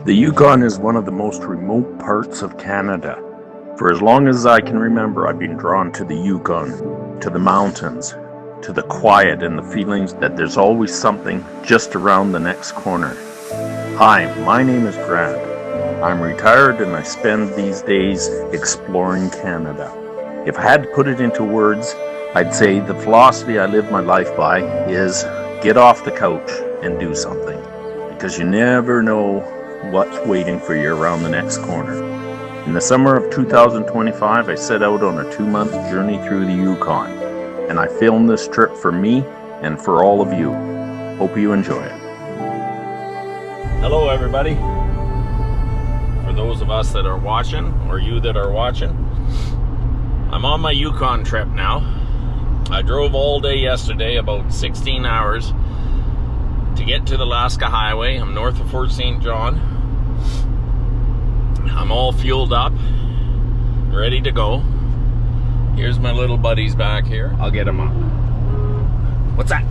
The Yukon is one of the most remote parts of Canada. For as long as I can remember, I've been drawn to the Yukon, to the mountains, to the quiet and the feelings that there's always something just around the next corner. Hi, my name is Grant. I'm retired and I spend these days exploring Canada. If I had to put it into words, I'd say the philosophy I live my life by is get off the couch and do something, because you never know what's waiting for you around the next corner. In the summer of 2025, I set out on a 2-month journey through the Yukon, and I filmed this trip for me and for all of you. Hope you enjoy it. Hello everybody. For those of us that are watching, or you that are watching, I'm on my Yukon trip now. I drove all day yesterday, about 16 hours, to get to the Alaska Highway. I'm north of Fort St. John. I'm all fueled up, ready to go. Here's my little buddies back here. I'll get them up. What's that?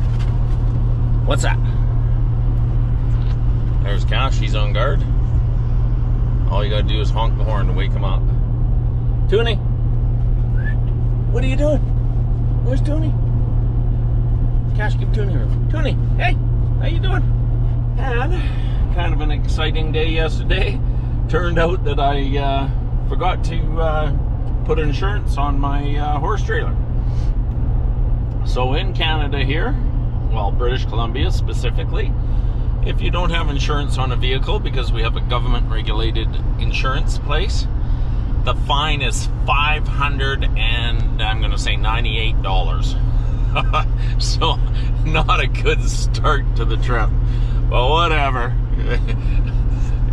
What's that? There's Cash, he's on guard. All you gotta do is honk the horn to wake him up. Toonie! What are you doing? Where's Toonie? Cash, give Toonie her. Toonie, hey! How you doing? And kind of an exciting day yesterday. Turned out that I forgot to put insurance on my horse trailer. So in Canada here, well, British Columbia specifically, if you don't have insurance on a vehicle, because we have a government regulated insurance place, the fine is $500 and I'm gonna say $98. So not a good start to the trip, but whatever.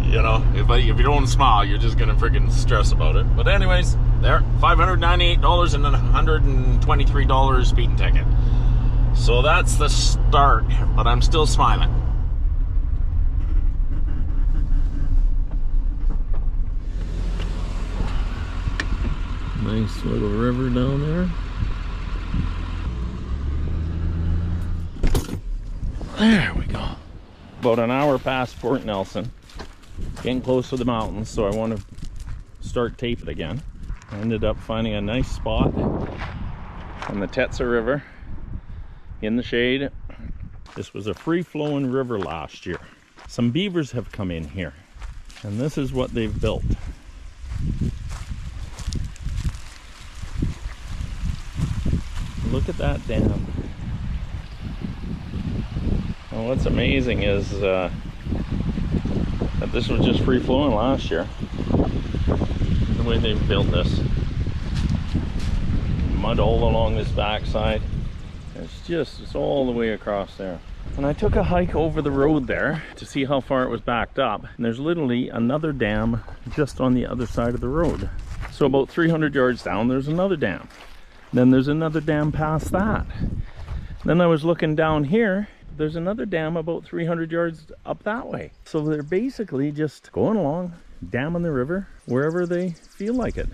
You know, if you don't smile, you're just gonna freaking stress about it. But anyways, there, $598 and a $123 speeding ticket. So that's the start, but I'm still smiling. Nice little river down there. There we go. About an hour past Fort Nelson. Getting close to the mountains, so I want to start taping again. I ended up finding a nice spot on the Tetsa River in the shade. This was a free-flowing river last year. Some beavers have come in here, and this is what they've built. Look at that dam. And what's amazing is that this was just free flowing last year. The way they've built this. Mud all along this backside. It's all the way across there. And I took a hike over the road there to see how far it was backed up. And there's literally another dam just on the other side of the road. So about 300 yards down, there's another dam. Then there's another dam past that. Then I was looking down here. There's another dam about 300 yards up that way. So they're basically just going along, damming the river wherever they feel like it.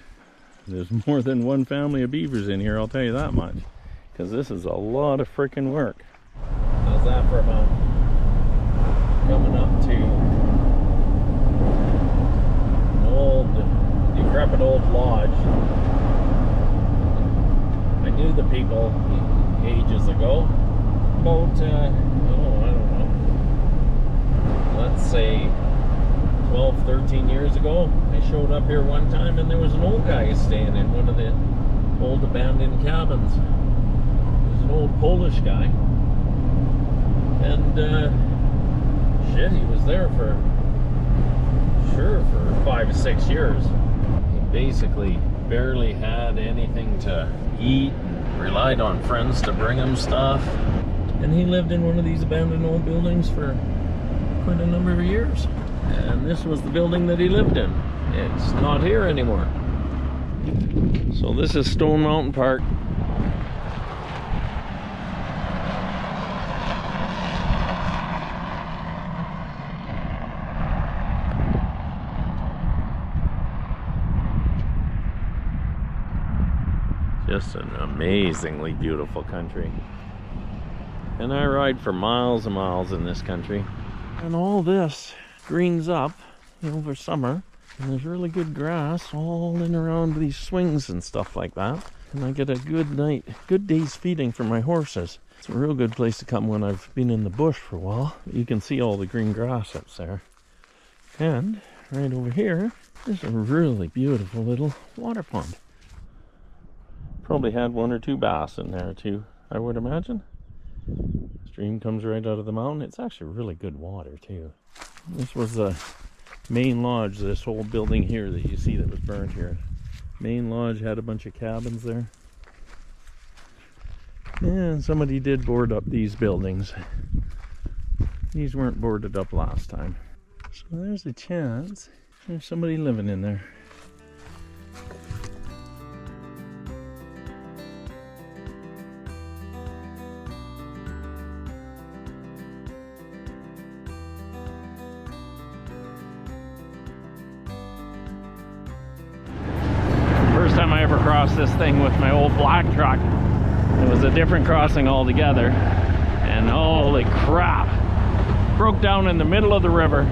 There's more than one family of beavers in here, I'll tell you that much. Because this is a lot of freaking work. How's that for about coming up to an old, decrepit old lodge? I knew the people ages ago. About, I don't know, let's say 12, 13 years ago, I showed up here one time and there was an old guy staying in one of the old abandoned cabins. He was an old Polish guy. And, shit, he was there for 5 or 6 years. He basically barely had anything to eat, relied on friends to bring him stuff. And he lived in one of these abandoned old buildings for quite a number of years. And this was the building that he lived in. It's not here anymore. So this is Stone Mountain Park. Just an amazingly beautiful country. And I ride for miles and miles in this country. And all this greens up over summer. And there's really good grass all in around these swings and stuff like that. And I get a good day's feeding for my horses. It's a real good place to come when I've been in the bush for a while. You can see all the green grass that's there. And right over here, there's a really beautiful little water pond. Probably had 1 or 2 bass in there too, I would imagine. Stream comes right out of the mountain. It's actually really good water too. This was the main lodge, this whole building here that you see that was burned here. Main lodge had a bunch of cabins there. And somebody did board up these buildings. These weren't boarded up last time. So there's a chance there's somebody living in there. First time I ever crossed this thing with my old black truck, it was a different crossing altogether, and holy crap, broke down in the middle of the river,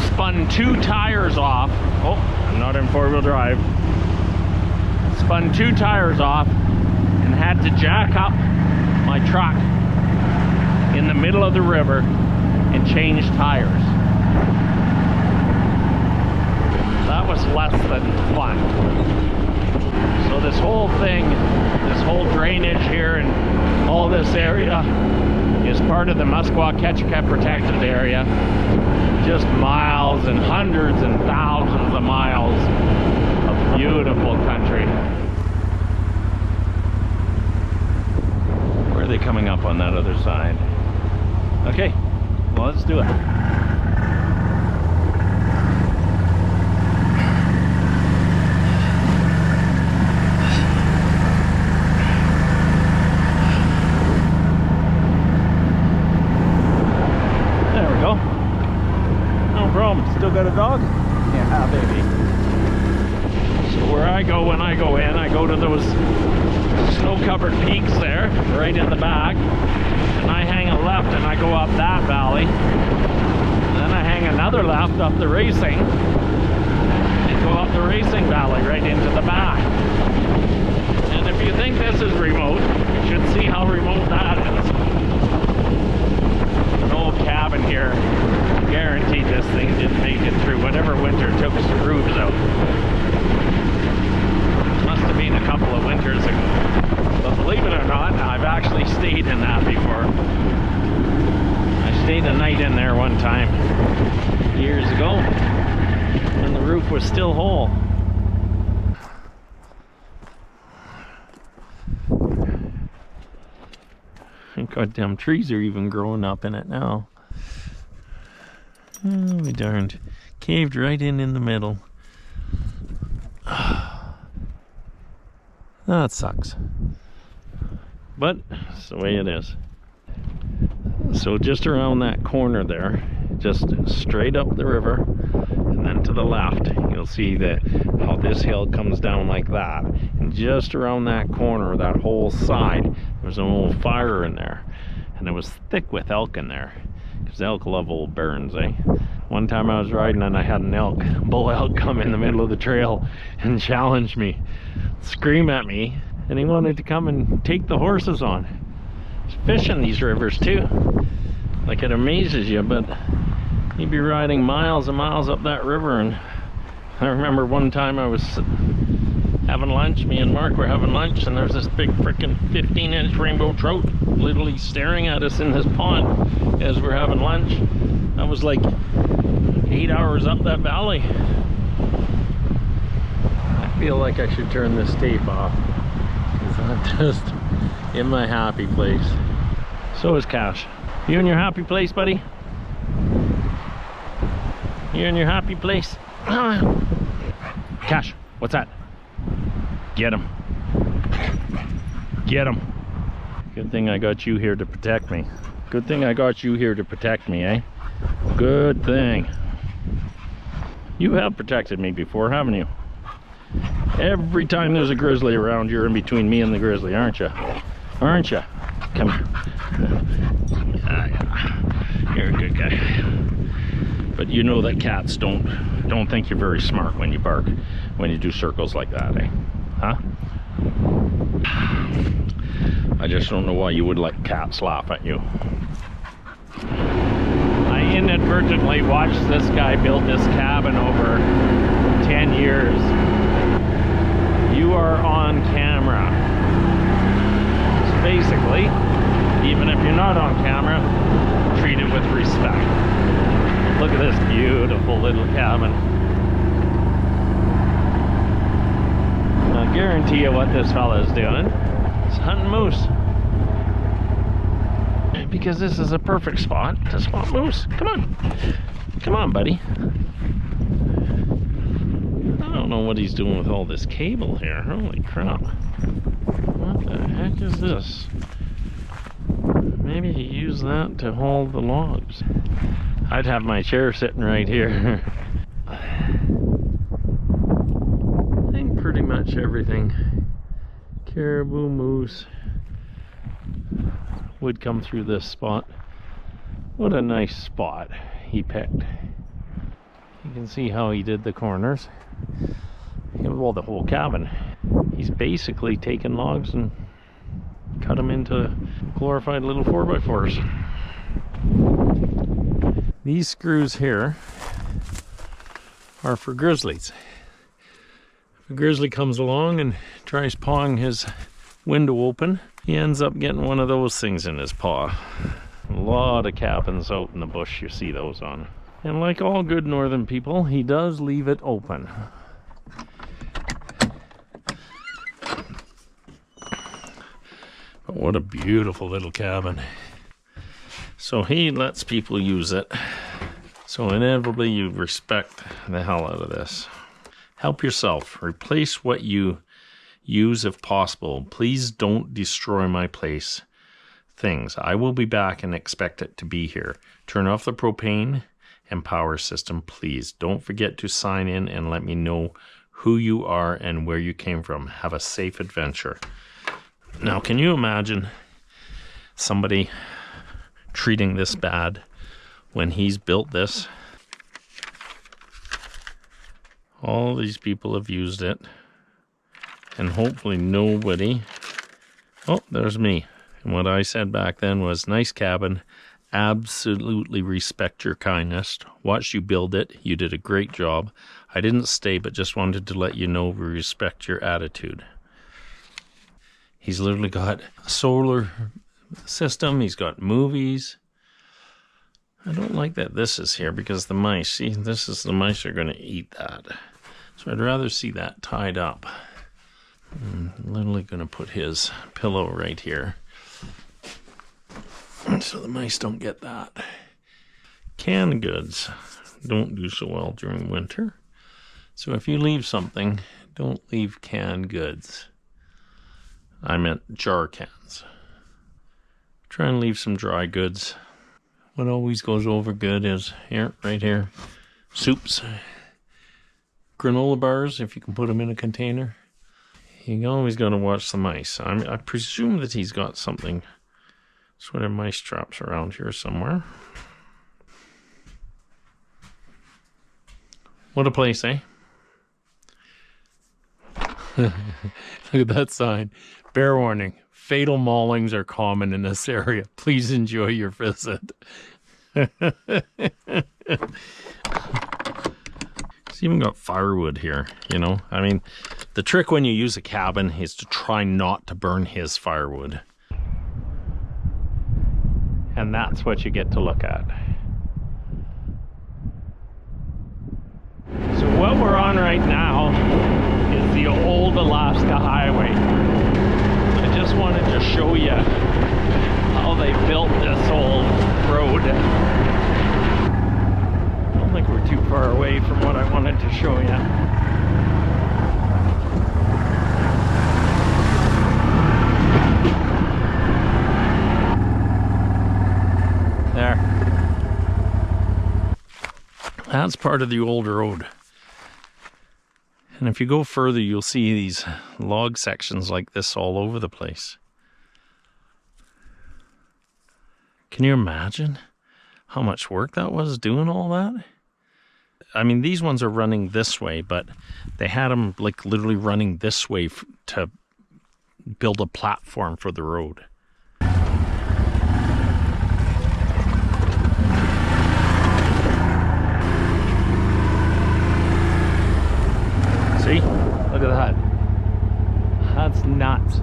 spun 2 tires off. Oh, I'm not in 4-wheel drive. Spun 2 tires off and had to jack up my truck in the middle of the river and change tires. That was less than fun. So this whole thing, this whole drainage here and all this area is part of the Muskwa-Ketchikan protected area. Just miles and hundreds and thousands of miles of beautiful country. Where are they coming up on that other side? Okay, well, let's do it. Still got a dog? Yeah, baby. So where I go when I go in, I go to those snow-covered peaks there, right in the back, and I hang a left and I go up that valley. And then I hang another left up the racing and go up the racing valley right into the back. And if you think this is remote, you should see how remote that is. An old cabin here. Guaranteed this thing didn't make it through whatever winter took the roofs out. Must have been a couple of winters ago. But believe it or not, I've actually stayed in that before. I stayed a night in there one time years ago when the roof was still whole. Goddamn trees are even growing up in it now. Oh, we darned. Caved right in the middle. That sucks. But it's the way it is. So just around that corner there, just straight up the river, and then to the left, you'll see that how this hill comes down like that. And just around that corner, that whole side, there's an old fire in there. And it was thick with elk in there. Because elk love old burns, eh? One time I was riding and I had an bull elk come in the middle of the trail and challenge me, scream at me, and he wanted to come and take the horses on. He's fishing these rivers too. Like, it amazes you, but he'd be riding miles and miles up that river. And I remember one time I was having lunch, me and Mark were having lunch, and there's this big frickin' 15-inch rainbow trout literally staring at us in this pond as we're having lunch. I was like 8 hours up that valley. I feel like I should turn this tape off, because I'm just in my happy place. So is Cash. You in your happy place, buddy? You in your happy place? Cash, what's that? Get him. Get him. Good thing I got you here to protect me. Good thing I got you here to protect me, eh? Good thing. You have protected me before, haven't you? Every time there's a grizzly around, you're in between me and the grizzly, aren't you? Aren't you? Come here. You're a good guy. But you know that cats don't think you're very smart when you bark, when you do circles like that, eh? Huh? I just don't know why you would let cats laugh at you. I inadvertently watched this guy build this cabin over 10 years. You are on camera. So basically, even if you're not on camera, treat it with respect. Look at this beautiful little cabin. I'll guarantee you what this fella is doing. He's hunting moose. Because this is a perfect spot to spot moose. Come on. Come on, buddy. I don't know what he's doing with all this cable here. Holy crap. What the heck is this? Maybe he used that to hold the logs. I'd have my chair sitting right here. I think pretty much everything, caribou, moose, would come through this spot. What a nice spot he picked. You can see how he did the corners. Well, the whole cabin. He's basically taken logs and cut them into glorified little 4x4s. These screws here are for grizzlies. If a grizzly comes along and tries pawing his window open, he ends up getting one of those things in his paw. A lot of cabins out in the bush you see those on. And like all good northern people, he does leave it open. But what a beautiful little cabin. So he lets people use it. So inevitably you respect the hell out of this. Help yourself. Replace what you use if possible. Please don't destroy my place. Things. I will be back and expect it to be here. Turn off the propane and power system, please. Don't forget to sign in and let me know who you are and where you came from. Have a safe adventure. Now, can you imagine somebody treating this bad when he's built this? All these people have used it, and hopefully nobody... Oh, there's me. And what I said back then was, nice cabin, absolutely respect your kindness. Watched you build it. You did a great job. I didn't stay, but just wanted to let you know we respect your attitude. He's literally got a solar system. He's got movies. I don't like that this is here because the mice, see, this is, the mice are going to eat that. So I'd rather see that tied up. I'm literally going to put his pillow right here so the mice don't get that. Canned goods don't do so well during winter. So if you leave something, don't leave canned goods. I meant jar cans. Try and leave some dry goods. What always goes over good is here, right here, soups, granola bars, if you can put them in a container. You always got to watch the mice. I presume that he's got something, sort of mice traps around here somewhere. What a place, eh? Look at that sign. Bear warning. Fatal maulings are common in this area. Please enjoy your visit. It's even got firewood here, you know. I mean, the trick when you use a cabin is to try not to burn his firewood. And that's what you get to look at. So what we're on right now is the old Alaska Highway. I just wanted to show you how they built this old road. I don't think we're too far away from what I wanted to show you. There. That's part of the old road. And if you go further, you'll see these log sections like this all over the place. Can you imagine how much work that was doing all that? I mean, these ones are running this way, but they had them like literally running this way to build a platform for the road. See? Look at that. That's nuts.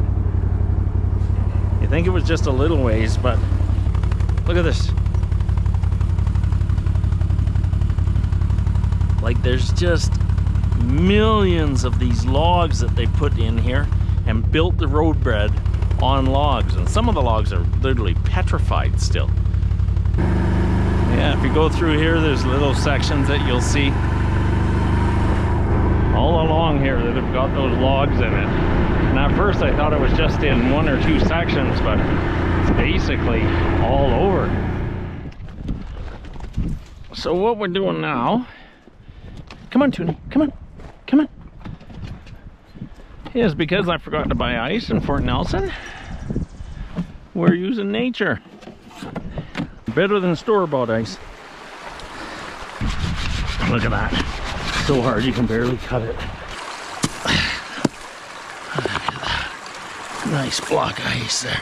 You think it was just a little ways, but look at this. Like there's just millions of these logs that they put in here and built the road bed on logs. And some of the logs are literally petrified still. Yeah, if you go through here, there's little sections that you'll see all along here that have got those logs in it. And at first I thought it was just in 1 or 2 sections, but it's basically all over. So what we're doing now, come on Toonie, come on, come on, is because I forgot to buy ice in Fort Nelson, we're using nature. Better than store-bought ice. Look at that. So hard you can barely cut it. Nice block of ice there.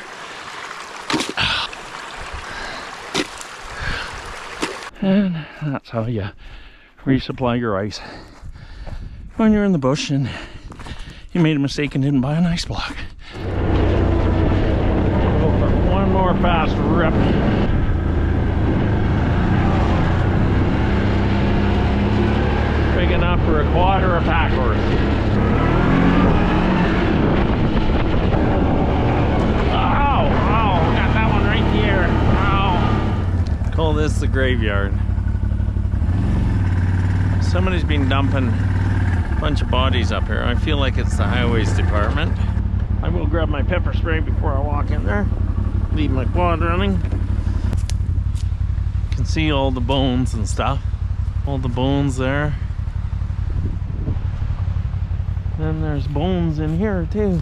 And that's how you resupply your ice when you're in the bush and you made a mistake and didn't buy an ice block. Go for one more fast rip. Big enough for a quad or a pack horse. Ow! Ow! Got that one right here. Ow! Call this the graveyard. Somebody's been dumping a bunch of bodies up here. I feel like it's the highways department. I will grab my pepper spray before I walk in there. Leave my quad running. You can see all the bones and stuff. All the bones there. Then there's bones in here too.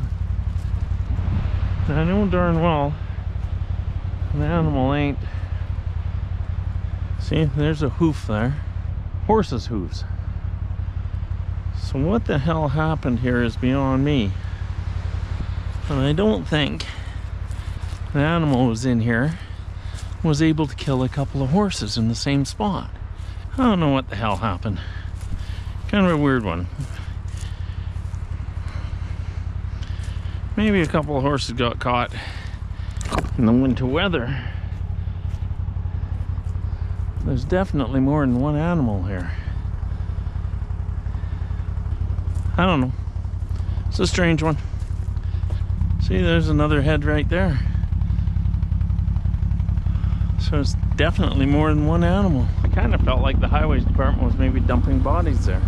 And I know darn well the animal ain't. See, there's a hoof there. Horse's hooves. So what the hell happened here is beyond me. And I don't think the animal was in here was able to kill a couple of horses in the same spot. I don't know what the hell happened. Kind of a weird one. Maybe a couple of horses got caught in the winter weather. There's definitely more than one animal here. I don't know. It's a strange one. See, there's another head right there. So it's definitely more than one animal. I kind of felt like the highways department was maybe dumping bodies there.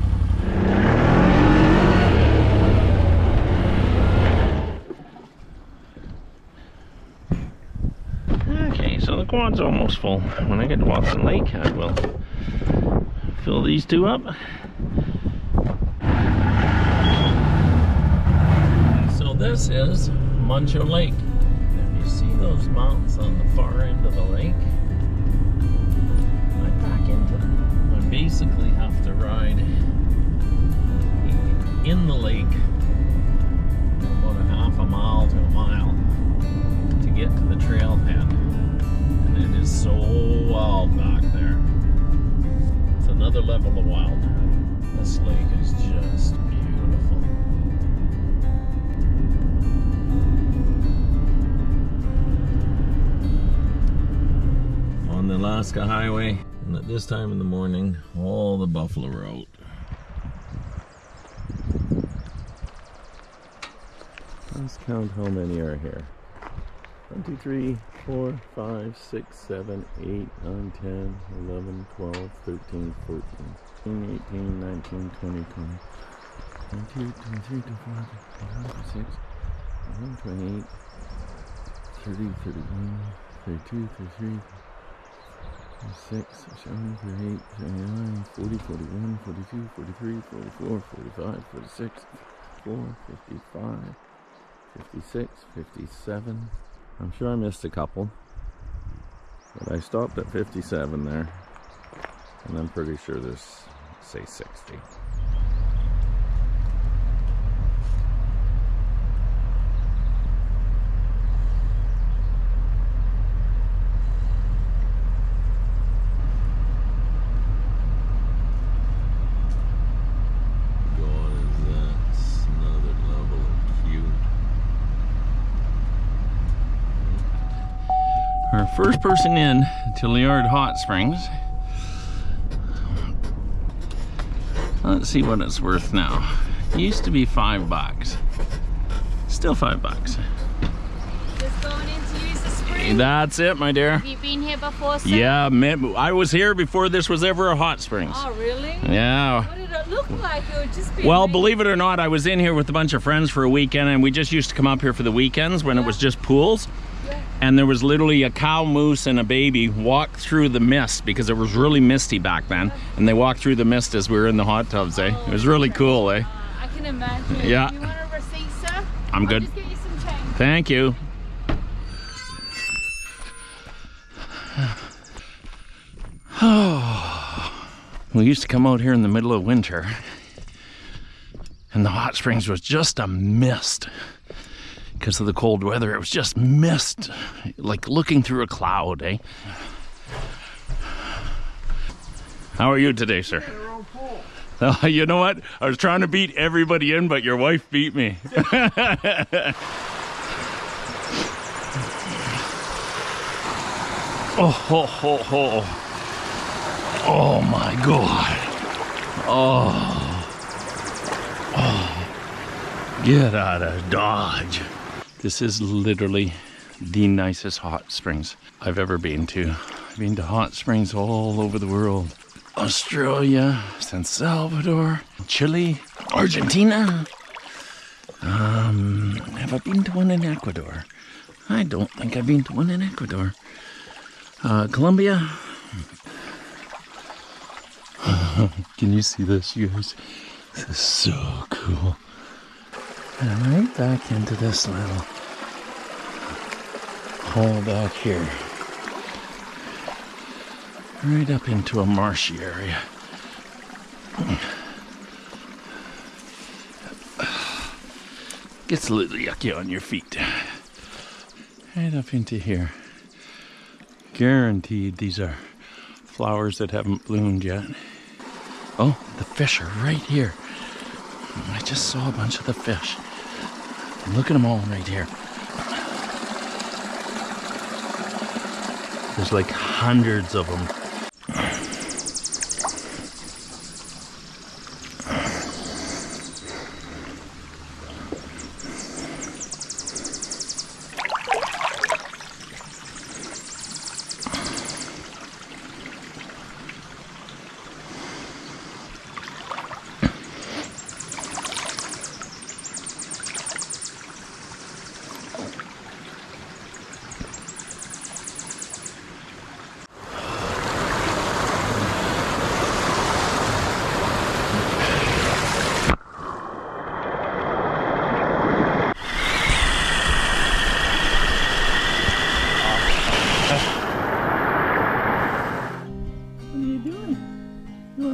So the quad's almost full. When I get to Dawson Lake, I will fill these two up. So this is Muncho Lake. If you see those mountains on the far end of the lake, I back into them. I basically have to ride in the lake about a half a mile to a mile to get to the trailhead. It is so wild back there. It's another level of wild. This lake is just beautiful. On the Alaska Highway, and at this time in the morning, all the buffalo are out. Let's count how many are here. 1, 2, 3, 4, 5, 6, 7, 8, 9, 10, 11, 12, 13, 14, 15, 18, 19, 20, 22, 23, 24, 25, 26, 27, 28, 30, 31, 32, 33, 36, 37, 38, 39, 40, 41, 42, 43, 44, 45, 46, 54, 55, 56, 57. I'm sure I missed a couple, but I stopped at 57 there, and I'm pretty sure there's say 60. Our first person in to Liard Hot Springs. Let's see what it's worth now. It used to be $5. Still $5. Just going in to use the spring. That's it, my dear. Have you been here before, sir? Yeah, I was here before this was ever a hot springs. Oh, really? Yeah. What did it look like? It would just be Well, amazing. believe it or not, I was in here with a bunch of friends for a weekend, and we just used to come up here for the weekends when it was just pools. Yeah. And there was literally a cow, moose, and a baby walk through the mist because it was really misty back then. And they walked through the mist as we were in the hot tubs, eh? It was really cool, eh? I can imagine. Yeah. You want a receipt, sir? I'm good. I'll just get you some change. Thank you. We used to come out here in the middle of winter, and the hot springs was just a mist. Because of the cold weather, it was just mist, like looking through a cloud, eh? How are you today, sir? You know what? I was trying to beat everybody in, but your wife beat me. Oh my God. Get out of Dodge. This is literally the nicest hot springs I've ever been to. I've been to hot springs all over the world. Australia, San Salvador, Chile, Argentina. Have I been to one in Ecuador? I don't think I've been to one in Ecuador. Colombia. Can you see this, you guys? This is so cool. And right back into this little hole back here. Right up into a marshy area. Gets a little yucky on your feet. Right up into here. Guaranteed these are flowers that haven't bloomed yet. Oh, the fish are right here. I just saw a bunch of the fish. Look at them all right here. There's like hundreds of them.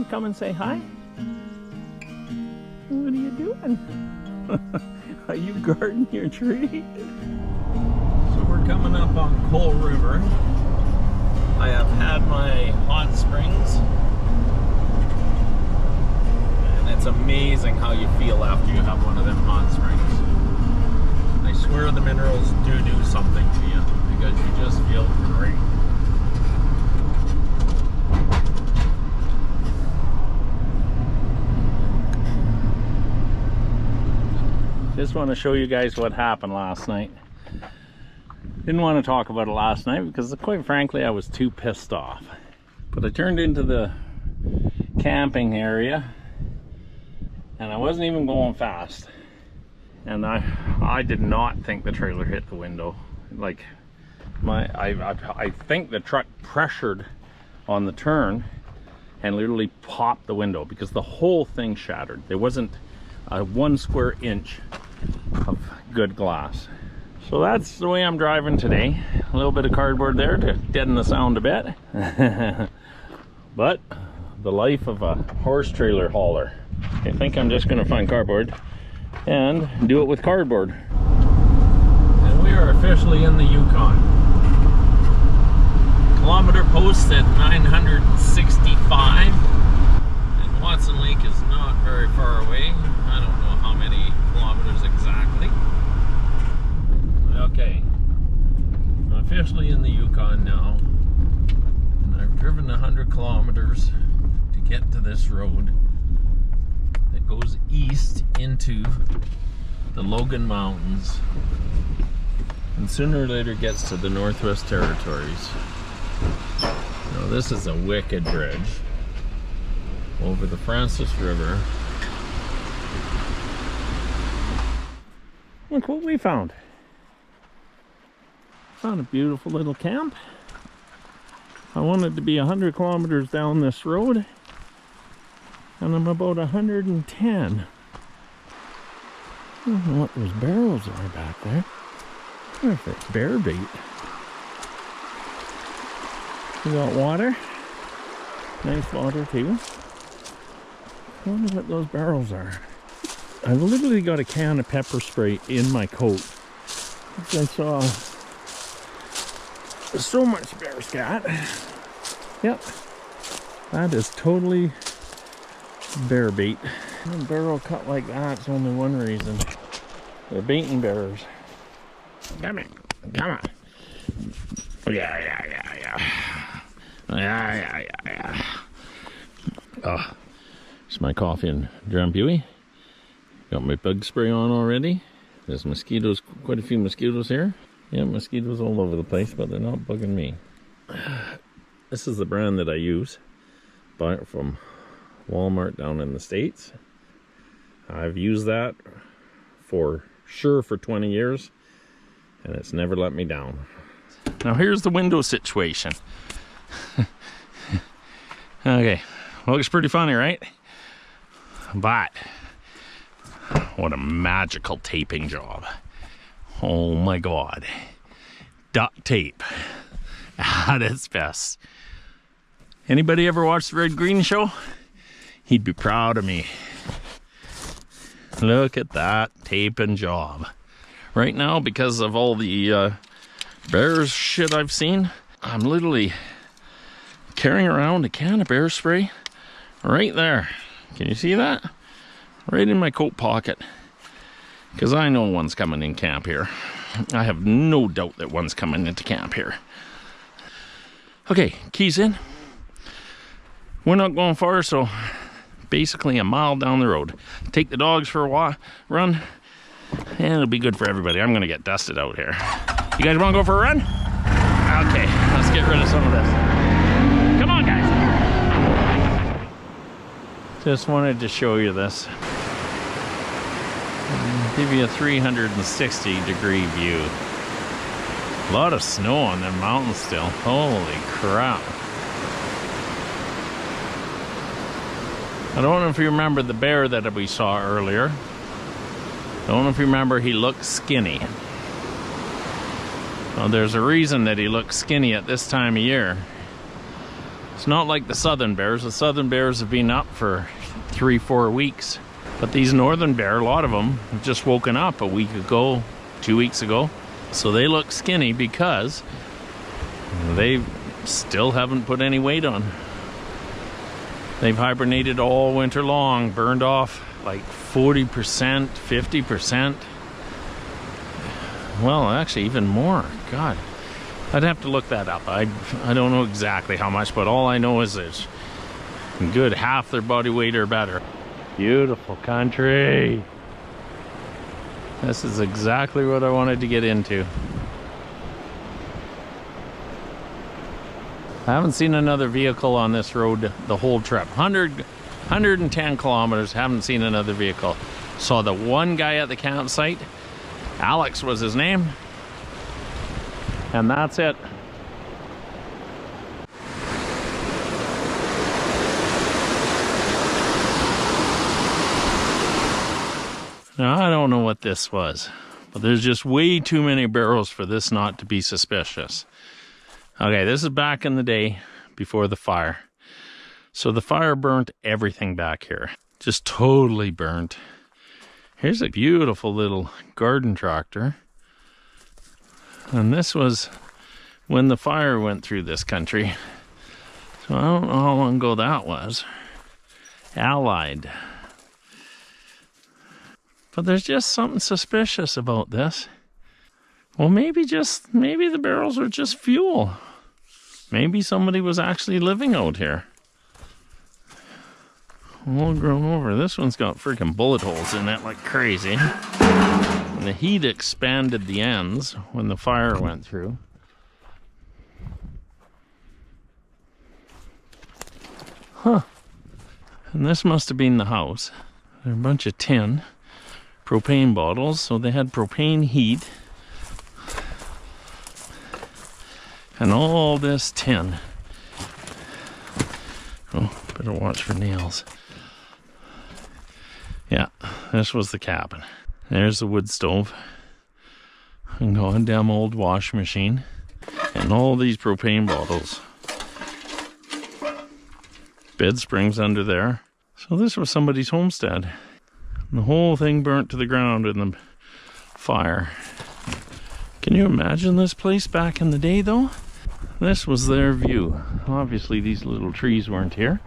Come and say hi? What are you doing? Are you guarding your tree? So we're coming up on Coal River. I have had my hot springs. And it's amazing how you feel after you have one of them hot springs. I swear the minerals do something to you because you just feel great. Just want to show you guys what happened last night. Didn't want to talk about it last night because quite frankly I was too pissed off. But I turned into the camping area and I wasn't even going fast. And I did not think the trailer hit the window. Like I think the truck pressured on the turn and literally popped the window because the whole thing shattered. There wasn't a 1 square inch of good glass. So that's the way I'm driving today. A little bit of cardboard there to deaden the sound a bit. But the life of a horse trailer hauler. I think I'm just gonna find cardboard and do it with cardboard. And we are officially in the Yukon. Kilometer post at 965. And Watson Lake is not very far away. I don't know how many kilometers exactly. Okay. I'm officially in the Yukon now. And I've driven 100 kilometers to get to this road that goes east into the Logan Mountains and sooner or later gets to the Northwest Territories. Now this is a wicked bridge over the Francis River. Look what we found. Found a beautiful little camp. I wanted to be 100 kilometers down this road, and I'm about 110. I don't know what those barrels are back there. I wonder if it's bear bait. We got water. Nice water too. I wonder what those barrels are. I literally got a can of pepper spray in my coat. I saw so much bear scat. Yep, that is totally bear bait. A barrel cut like that's only one reason. They're baiting bears. Come on, come on. Yeah. Oh, it's my coffee and Drambuie. Got my bug spray on already. There's mosquitoes, quite a few mosquitoes here. Yeah, mosquitoes all over the place, but they're not bugging me. This is the brand that I use. Buy it from Walmart down in the States. I've used that for sure for 20 years, and it's never let me down. Now here's the window situation. Okay, looks pretty funny, right? But what a magical taping job. Oh my God. Duct tape at its best. Anybody ever watched the Red Green Show? He'd be proud of me. Look at that taping job. Right now, because of all the bears shit I've seen, I'm literally carrying around a can of bear spray right there. Can you see that? Right in my coat pocket. Because I know one's coming in camp here. I have no doubt that one's coming into camp here. Okay, keys in. We're not going far, so basically a mile down the road. Take the dogs for a run, and it'll be good for everybody. I'm gonna get dusted out here. You guys wanna go for a run? Okay, let's get rid of some of this. Come on, guys. Just wanted to show you this. Give you a 360-degree view. A lot of snow on them mountains still. Holy crap. I don't know if you remember the bear that we saw earlier. I don't know if you remember, he looked skinny. Well, there's a reason that he looks skinny at this time of year. It's not like the southern bears. The southern bears have been up for 3-4 weeks. But these northern bear, a lot of them, have just woken up a week ago, 2 weeks ago. So they look skinny because they still haven't put any weight on. They've hibernated all winter long, burned off like 40%, 50%. Well, actually even more. God, I'd have to look that up. I don't know exactly how much, but all I know is it's good half their body weight or better. Beautiful country. This is exactly what I wanted to get into. I haven't seen another vehicle on this road the whole trip. 110 kilometers, haven't seen another vehicle. Saw the one guy at the campsite. Alex was his name. And that's it. Now, I don't know what this was, but there's just way too many barrels for this not to be suspicious. Okay, this is back in the day before the fire. So the fire burnt everything back here. Just totally burnt. Here's a beautiful little garden tractor. And this was when the fire went through this country. So I don't know how long ago that was. Allied. But there's just something suspicious about this. Well, maybe the barrels are just fuel. Maybe somebody was actually living out here. All grown over. This one's got freaking bullet holes in it like crazy. And the heat expanded the ends when the fire went through. Huh. And this must have been the house. They're a bunch of tin propane bottles, so they had propane heat. And all this tin. Oh, better watch for nails. Yeah, this was the cabin. There's the wood stove. And goddamn old wash machine. And all these propane bottles. Bed springs under there. So this was somebody's homestead. And the whole thing burnt to the ground in the fire. Can you imagine this place back in the day though? This was their view. Obviously these little trees weren't here.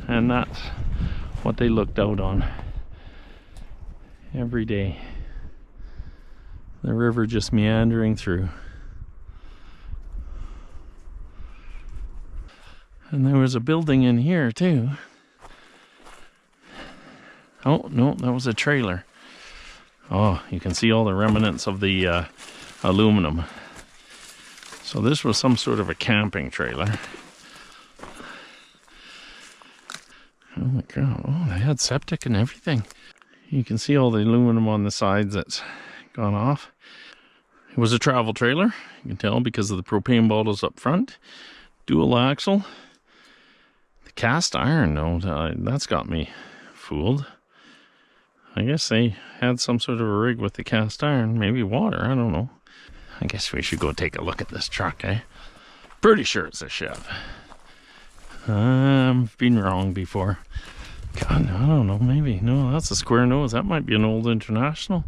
And that's what they looked out on every day. The river just meandering through. And there was a building in here too. Oh, no, that was a trailer. Oh, you can see all the remnants of the aluminum. So this was some sort of a camping trailer. Oh my God, oh, they had septic and everything. You can see all the aluminum on the sides that's gone off. It was a travel trailer, you can tell because of the propane bottles up front. Dual axle. The cast iron, no, that's got me fooled. I guess they had some sort of a rig with the cast iron, maybe water, I don't know. I guess we should go take a look at this truck, eh? Pretty sure it's a Chev. I've been wrong before. God, I don't know, maybe. No, that's a square nose. That might be an old International.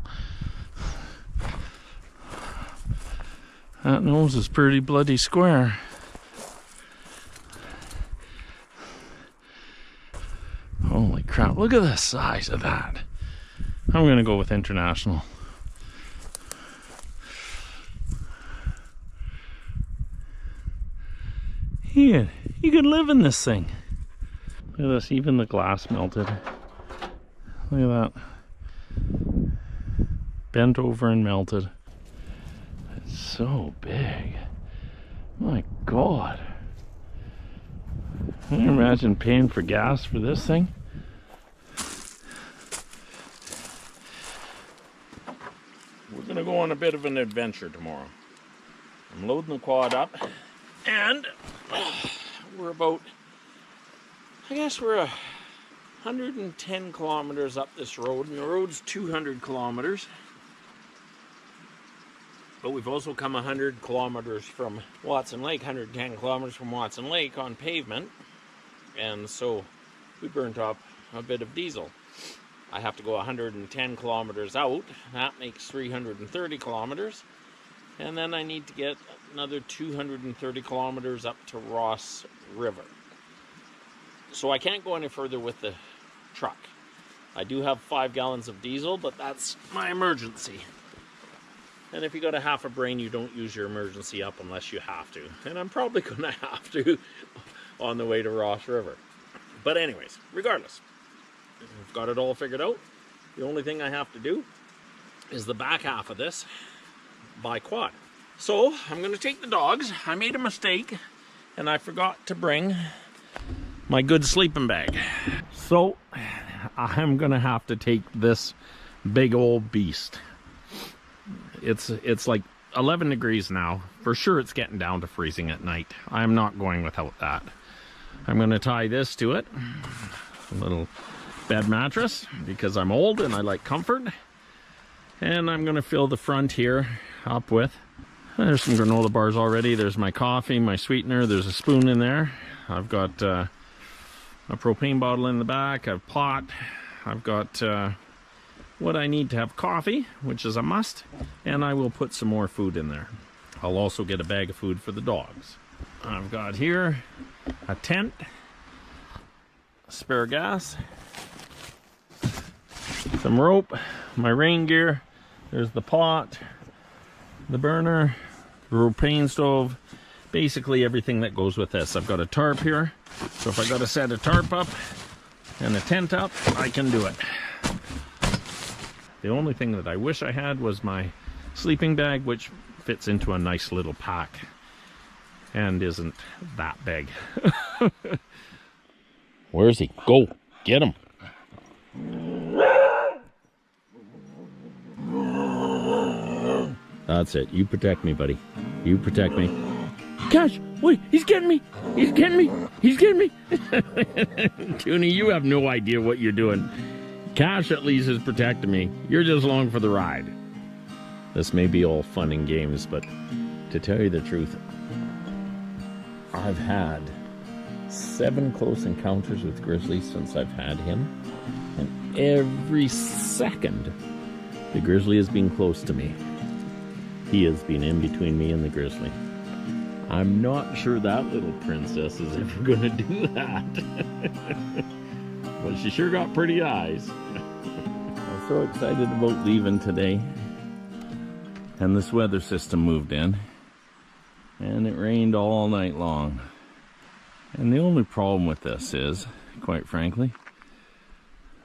That nose is pretty bloody square. Holy crap, look at the size of that. I'm gonna go with International. Here, you could live in this thing. Look at this, even the glass melted. Look at that. Bent over and melted. It's so big. My God. Can you imagine paying for gas for this thing? We're gonna go on a bit of an adventure tomorrow. I'm loading the quad up and we're about, I guess we're 110 kilometers up this road, and the road's 200 kilometers. But we've also come 100 kilometers from Watson Lake, 110 kilometers from Watson Lake on pavement. And so we burnt up a bit of diesel. I have to go 110 kilometers out. That makes 330 kilometers. And then I need to get another 230 kilometers up to Ross River. So I can't go any further with the truck. I do have 5 gallons of diesel, but that's my emergency. And if you got a half a brain, you don't use your emergency up unless you have to. And I'm probably going to have to on the way to Ross River. But anyways, regardless, I've got it all figured out. The only thing I have to do is the back half of this by quad. So I'm going to take the dogs. I made a mistake and I forgot to bring my good sleeping bag. So I'm going to have to take this big old beast. It's like 11 degrees now. For sure it's getting down to freezing at night. I'm not going without that. I'm going to tie this to it. A little bed mattress because I'm old and I like comfort. And I'm going to fill the front here up with There's some granola bars already. There's my coffee, my sweetener. There's a spoon in there. I've got a propane bottle in the back. I've pot. I've got what I need to have coffee, which is a must. And I will put some more food in there. I'll also get a bag of food for the dogs. I've got here a tent, spare gas, some rope, my rain gear. There's the pot, the burner, the propane stove, basically everything that goes with this. I've got a tarp here, so if I got to set a tarp up and a tent up, I can do it. The only thing that I wish I had was my sleeping bag, which fits into a nice little pack and isn't that big. Where is he? Go get him. That's it. You protect me, buddy. You protect me. Gosh, wait, he's getting me. He's getting me. He's getting me. Toonie, you have no idea what you're doing. Cash at least is protecting me. You're just along for the ride. This may be all fun and games, but to tell you the truth, I've had 7 close encounters with grizzlies since I've had him. And every second, the grizzly has been close to me. He has been in between me and the grizzly. I'm not sure that little princess is ever going to do that. But she sure got pretty eyes. I'm so excited about leaving today. And this weather system moved in. And it rained all night long. And the only problem with this is, quite frankly,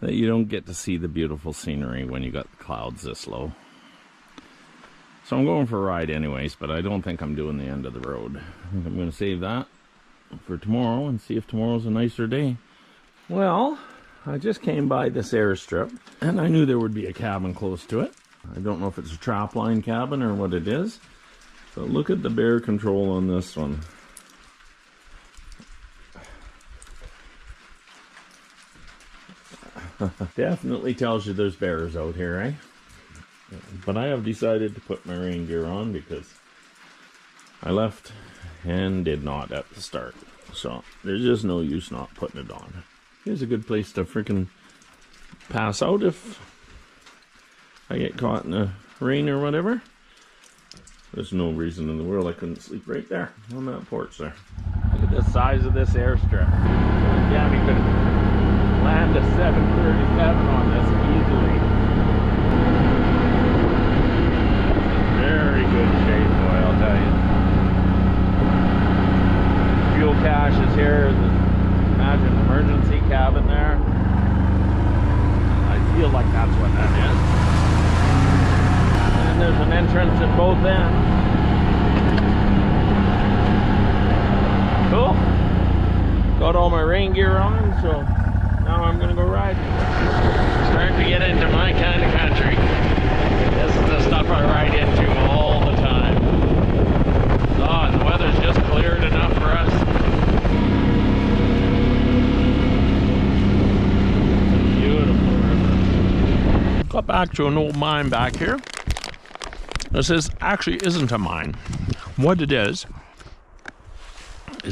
that you don't get to see the beautiful scenery when you got the clouds this low. So I'm going for a ride anyways, but I don't think I'm doing the end of the road. I think I'm going to save that for tomorrow and see if tomorrow's a nicer day. Well, I just came by this airstrip, and I knew there would be a cabin close to it. I don't know if it's a trapline cabin or what it is, but look at the bear control on this one. Definitely tells you there's bears out here, eh? But I have decided to put my rain gear on because I left and did not at the start. So there's just no use not putting it on. Here's a good place to freaking pass out if I get caught in the rain or whatever. There's no reason in the world I couldn't sleep right there on that porch there. Look at the size of this airstrip. Gabby could land a 737 on this easily. Very good shape, boy, I'll tell you. Fuel cache is here. Imagine an emergency cabin there. I feel like that's what that is. And there's an entrance at both ends. Cool. Got all my rain gear on, so now I'm gonna go ride. Starting to get into my kind of country. This is the stuff I ride into all the time. Oh, and the weather's just cleared enough for us. It's a beautiful river. Got back to an old mine back here. This actually isn't a mine. What it is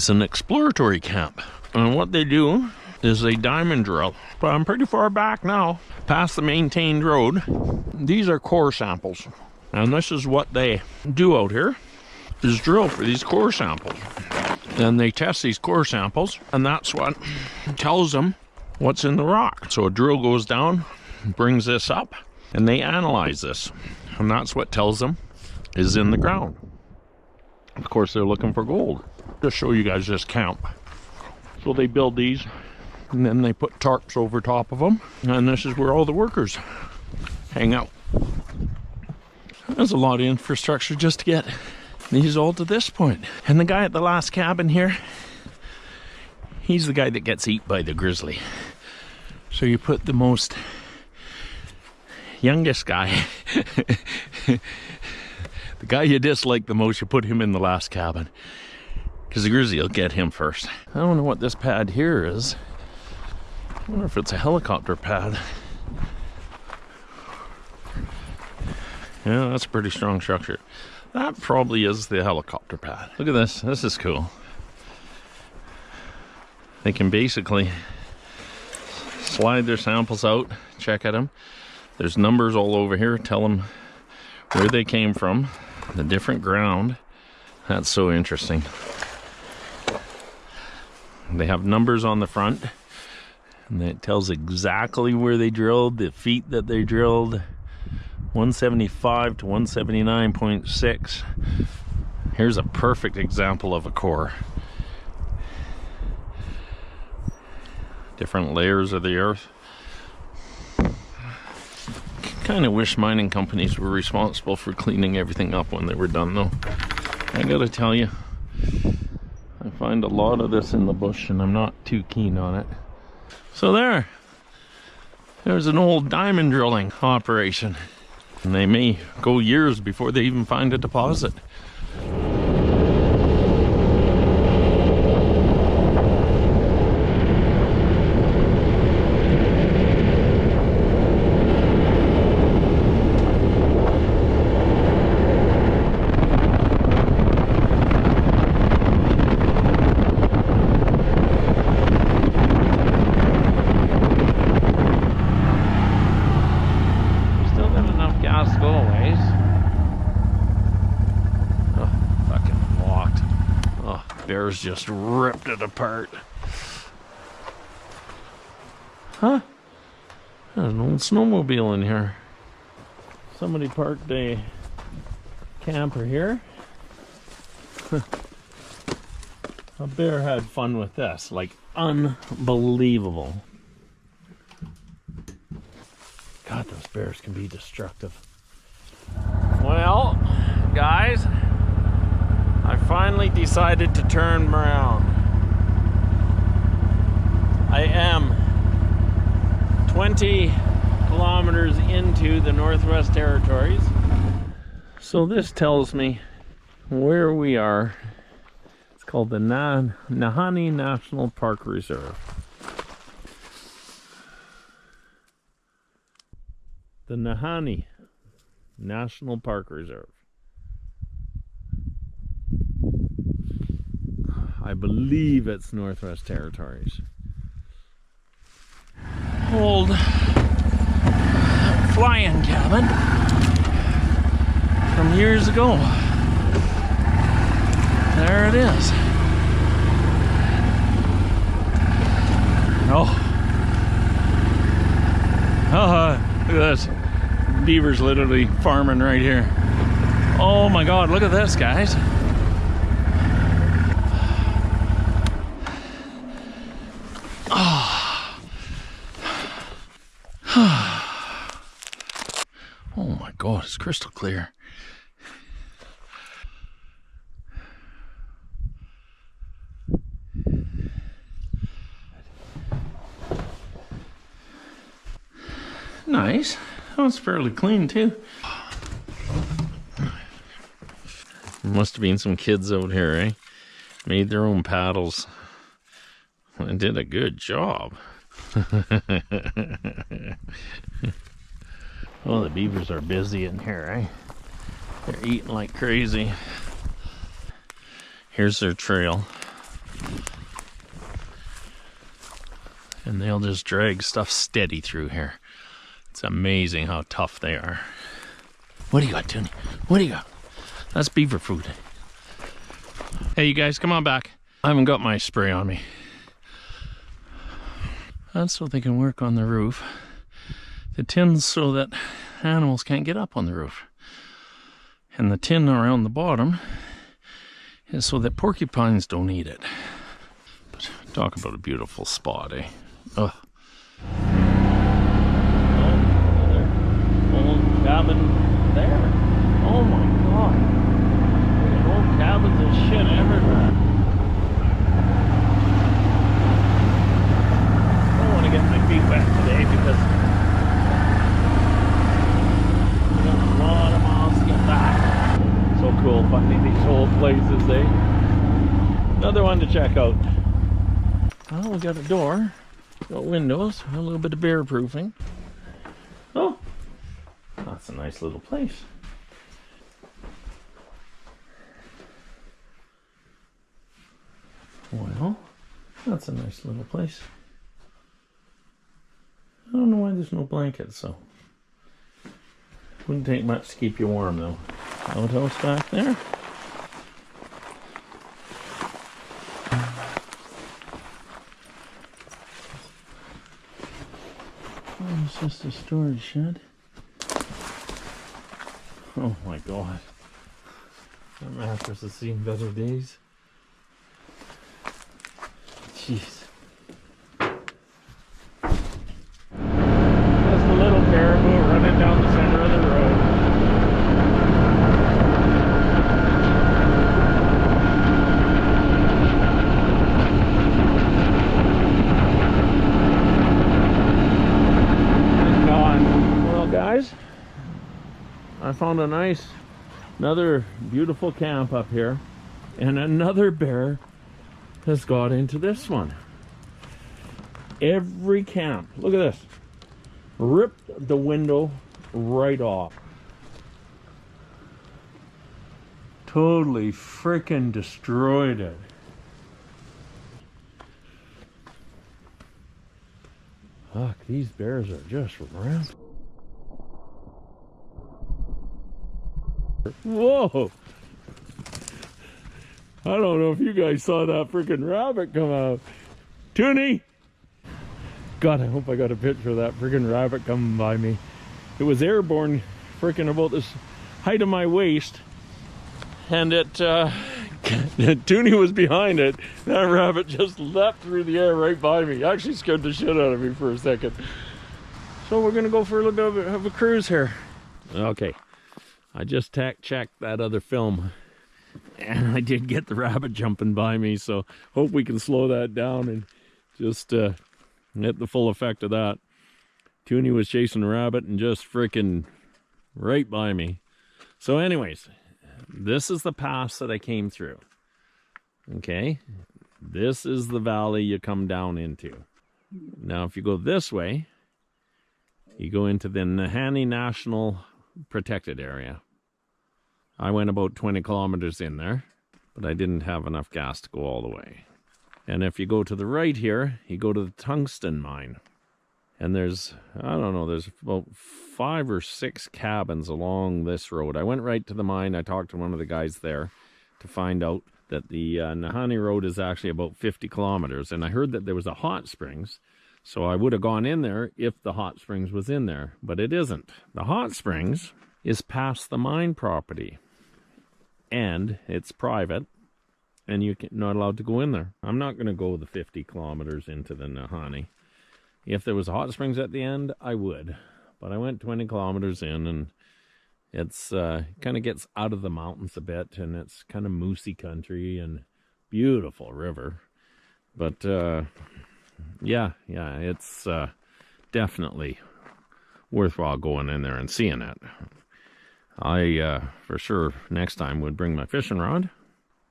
an exploratory camp. And what they do is they diamond drill. But I'm pretty far back now, past the maintained road. These are core samples. And this is what they do out here, is drill for these core samples. Then they test these core samples, and that's what tells them what's in the rock. So a drill goes down, brings this up, and they analyze this. And that's what tells them is in the ground. Of course, they're looking for gold. Just show you guys this camp. So they build these, and then they put tarps over top of them, and this is where all the workers hang out. There's a lot of infrastructure just to get these all to this point. And the guy at the last cabin here, he's the guy that gets eaten by the grizzly. So you put the most youngest guy, the guy you dislike the most, you put him in the last cabin. Because the grizzly will get him first. I don't know what this pad here is. I wonder if it's a helicopter pad. Yeah, that's a pretty strong structure. That probably is the helicopter pad. Look at this. This is cool. They can basically slide their samples out, check at them. There's numbers all over here, tell them where they came from, the different ground. That's so interesting. They have numbers on the front, and it tells exactly where they drilled, the feet that they drilled, 175 to 179.6. Here's a perfect example of a core. Different layers of the earth. Kind of wish mining companies were responsible for cleaning everything up when they were done, though. I gotta tell you, I find a lot of this in the bush and I'm not too keen on it. So there's an old diamond drilling operation, and they may go years before they even find a deposit. Bears just ripped it apart. Huh? There's an old snowmobile in here. Somebody parked a camper here. A bear had fun with this, like unbelievable. God, those bears can be destructive. Well, guys, I finally decided to turn around. I am 20 kilometers into the Northwest Territories. So this tells me where we are. It's called the Nahanni National Park Reserve. The Nahanni National Park Reserve. I believe it's Northwest Territories. Old fly-in cabin from years ago. There it is. Oh, look at this. Beaver's literally farming right here. Oh my God, look at this, guys. Oh my God, it's crystal clear. Nice. Oh, it's fairly clean too. Must have been some kids out here, eh? Made their own paddles. And did a good job. Well, the beavers are busy in here, eh? They're eating like crazy. Here's their trail. And they'll just drag stuff steady through here. It's amazing how tough they are. What do you got, Tony? What do you got? That's beaver food. Hey, you guys, come on back. I haven't got my spray on me. That's so they can work on the roof. The tin's so that animals can't get up on the roof. And the tin around the bottom is so that porcupines don't eat it. But talk about a beautiful spot, eh? Ugh. Old cabin there. Oh my God. Look at old cabins and shit everywhere. I don't want to get my feet wet today because we got a lot of miles to get back. So cool finding these old places, eh? Another one to check out. Well, we got a door, got windows, a little bit of bear proofing. Oh, That's a nice little place. Well, that's a nice little place. I don't know why there's no blankets, so. Wouldn't take much to keep you warm, though. Outhouse back there. Oh, it's just a storage shed. Oh my god. That mattress has seen better days. Jeez. That's the little caribou running down the center of the road. It's gone. Well, guys, I found another beautiful camp up here, and another bear has got into this one. Every camp, look at this, ripped the window right off. Totally freaking destroyed it. Fuck, these bears are just rampant. Whoa! I don't know if you guys saw that freaking rabbit come out. Toonie! God, I hope I got a picture of that freaking rabbit coming by me. It was airborne, freaking about this height of my waist. And it, Toonie was behind it. That rabbit just leapt through the air right by me. Actually scared the shit out of me for a second. So we're gonna go for a little bit of a cruise here. Okay, I just checked that other film. And I did get the rabbit jumping by me, so hope we can slow that down and just get the full effect of that. Toonie was chasing a rabbit and just freaking right by me. So anyways, this is the pass that I came through. Okay, this is the valley you come down into. Now if you go this way, you go into the Nahanni National Protected Area. I went about 20 kilometers in there, but I didn't have enough gas to go all the way. And if you go to the right here, you go to the tungsten mine. And there's, I don't know, there's about 5 or 6 cabins along this road. I went right to the mine. I talked to one of the guys there to find out that the Nahanni Road is actually about 50 kilometers. And I heard that there was a hot springs. So I would have gone in there if the hot springs was in there, but it isn't. The hot springs is past the mine property. And it's private, and you're not allowed to go in there. I'm not going to go the 50 kilometers into the Nahanni. If there was hot springs at the end, I would. But I went 20 kilometers in, and it's kind of gets out of the mountains a bit, and it's kind of moosey country and beautiful river. But yeah, it's definitely worthwhile going in there and seeing it. I, for sure, next time would bring my fishing rod.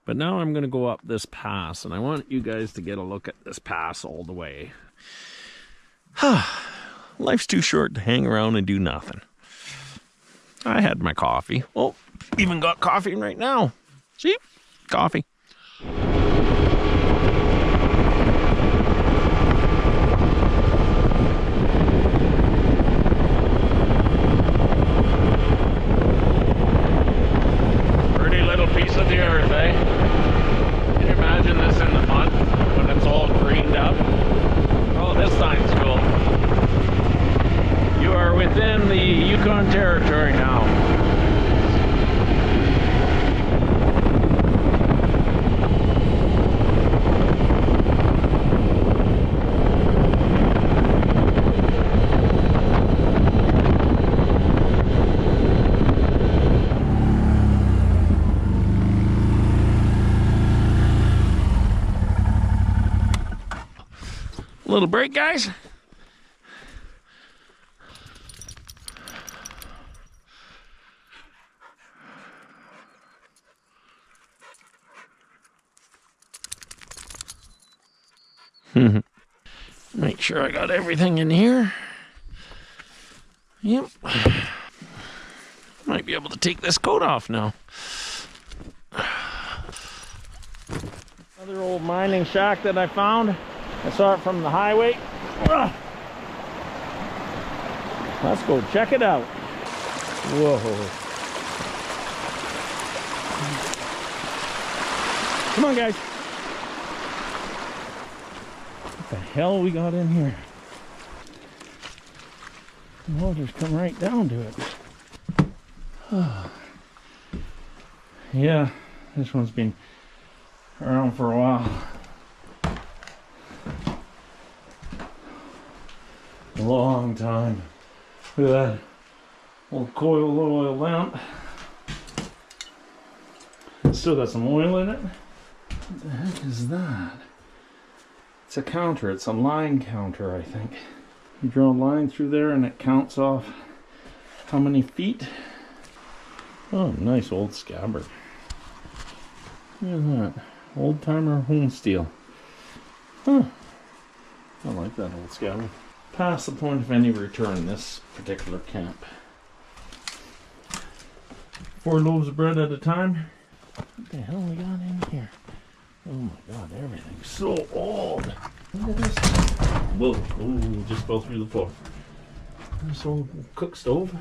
But now I'm going to go up this pass, and I want you guys to get a look at this pass all the way. Life's too short to hang around and do nothing. I had my coffee. Oh, even got coffee right now. See? Coffee. Within the Yukon territory now. Little break, guys. Make sure I got everything in here. Yep. Might be able to take this coat off now. Another old mining shack that I found. I saw it from the highway. Let's go check it out. Whoa. Come on, guys. What the hell we got in here? The water's come right down to it. Yeah, this one's been around for a while. A long time. Look at that old coil oil lamp. Still got some oil in it. What the heck is that? It's a counter. It's a line counter, I think. You draw a line through there and it counts off how many feet. Oh, nice old scabbard. Look at that. Old timer home steel. Huh. I like that old scabbard. Past the point of any return, this particular camp. 4 loaves of bread at a time. What the hell we got in here? Oh my god, everything's so old. Look at this. Whoa, oh, just fell through the floor. This old cook stove.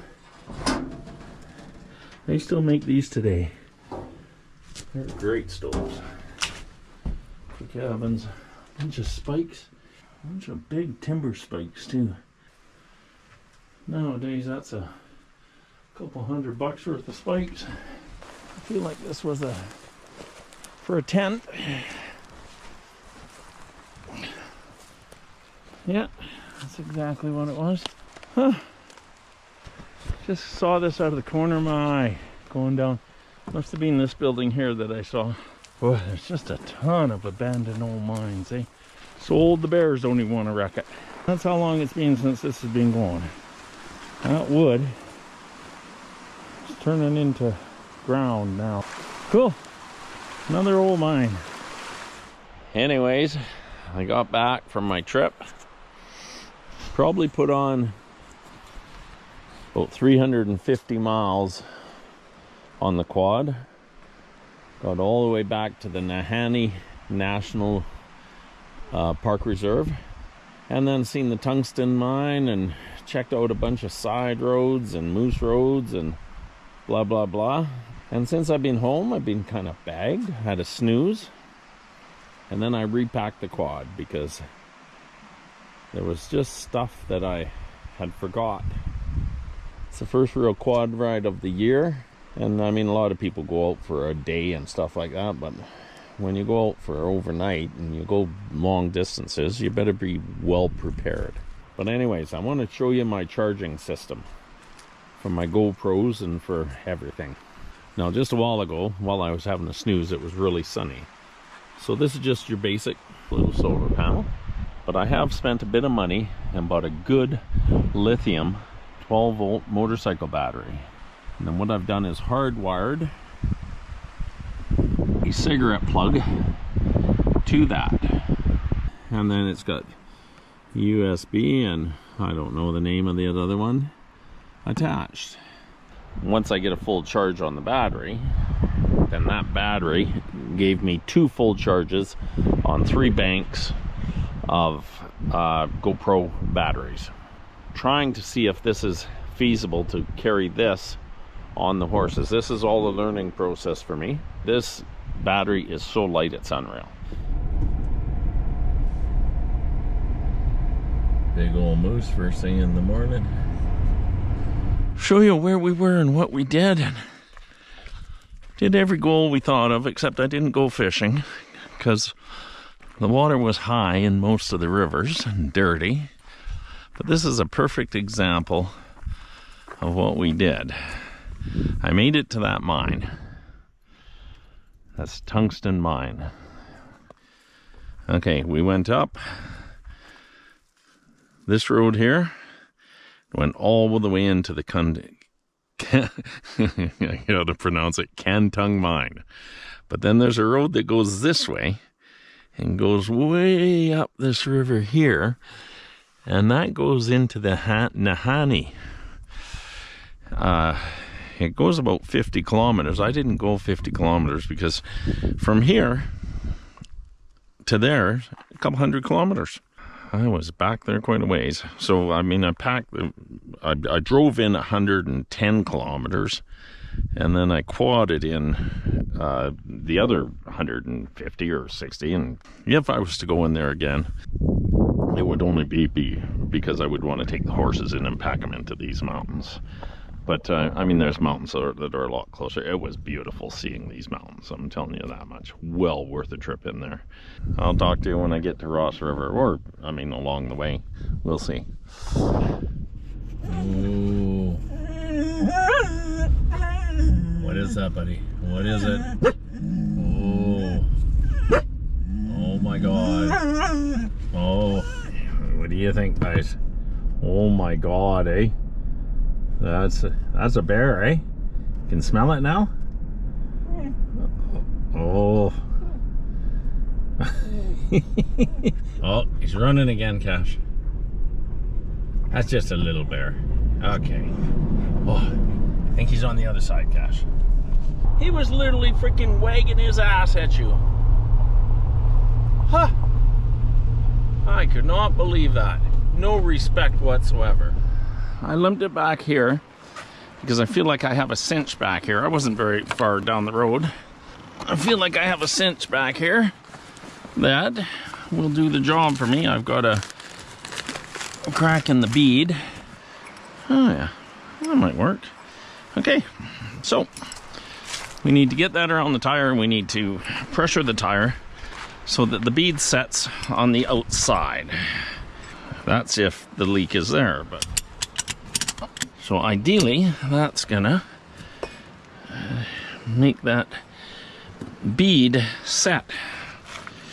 They still make these today. They're great stoves. For cabins. A bunch of spikes. A bunch of big timber spikes too. Nowadays that's a couple $100 worth of spikes. I feel like this was for a tent. Yeah, that's exactly what it was. Huh. Just saw this out of the corner of my eye going down. Must have been this building here that I saw. Boy, there's just a ton of abandoned old mines, eh? So old the bears don't even want to wreck it. That's how long it's been since this has been going. That wood is turning into ground now. Cool. Another old mine. Anyways, I got back from my trip. Probably put on about 350 miles on the quad. Got all the way back to the Nahanni National Park Reserve, and then seen the tungsten mine and checked out a bunch of side roads and moose roads and blah blah blah. And since I've been home, I've been kind of bagged, had a snooze, and then I repacked the quad because there was just stuff that I had forgot. It's the first real quad ride of the year, and I mean a lot of people go out for a day and stuff like that, but when you go out for overnight and you go long distances, you better be well prepared. But anyways, I want to show you my charging system for my GoPros and for everything. Now, just a while ago, while I was having a snooze, it was really sunny. So this is just your basic little solar panel. But I have spent a bit of money and bought a good lithium 12-volt motorcycle battery. And then what I've done is hardwired a cigarette plug to that. And then it's got USB and I don't know the name of the other one attached. Once I get a full charge on the battery, then that battery gave me 2 full charges on 3 banks of GoPro batteries. Trying to see if this is feasible to carry this on the horses. This is all a learning process for me. This battery is so light it's unreal. Big old moose first thing in the morning. Show you where we were and what we did, and did every goal we thought of, except I didn't go fishing because the water was high in most of the rivers and dirty. But this is a perfect example of what we did. I made it to that mine. That's Tungsten Mine. Okay, we went up this road here, went all the way into the I gotta pronounce it, Cantung Mine. But then there's a road that goes this way and goes way up this river here, and that goes into the Nahanni it goes about 50 kilometers. I didn't go 50 kilometers because from here to there, a couple hundred kilometers. I was back there quite a ways. So, I mean, I drove in 110 kilometers, and then I quadded in the other 150 or 60. And if I was to go in there again, it would only be because I would want to take the horses in and pack them into these mountains. But, I mean, there's mountains that are a lot closer. It was beautiful seeing these mountains, I'm telling you that much. Well worth a trip in there. I'll talk to you when I get to Ross River, or, I mean, along the way. We'll see. Ooh. What is that, buddy? What is it? Oh. Oh, my God. Oh. What do you think, guys? Oh, my God, eh? That's a bear, eh? Can smell it now? Oh. Oh, he's running again, Cash. That's just a little bear. Okay. Oh, I think he's on the other side, Cash. He was literally freaking wagging his ass at you. Huh. I could not believe that. No respect whatsoever. I limped it back here because I feel like I have a cinch back here. I wasn't very far down the road. I feel like I have a cinch back here that will do the job for me. I've got a crack in the bead. Oh yeah, that might work. Okay, so we need to get that around the tire. We need to pressure the tire so that the bead sets on the outside. That's if the leak is there, but so ideally, that's gonna make that bead set.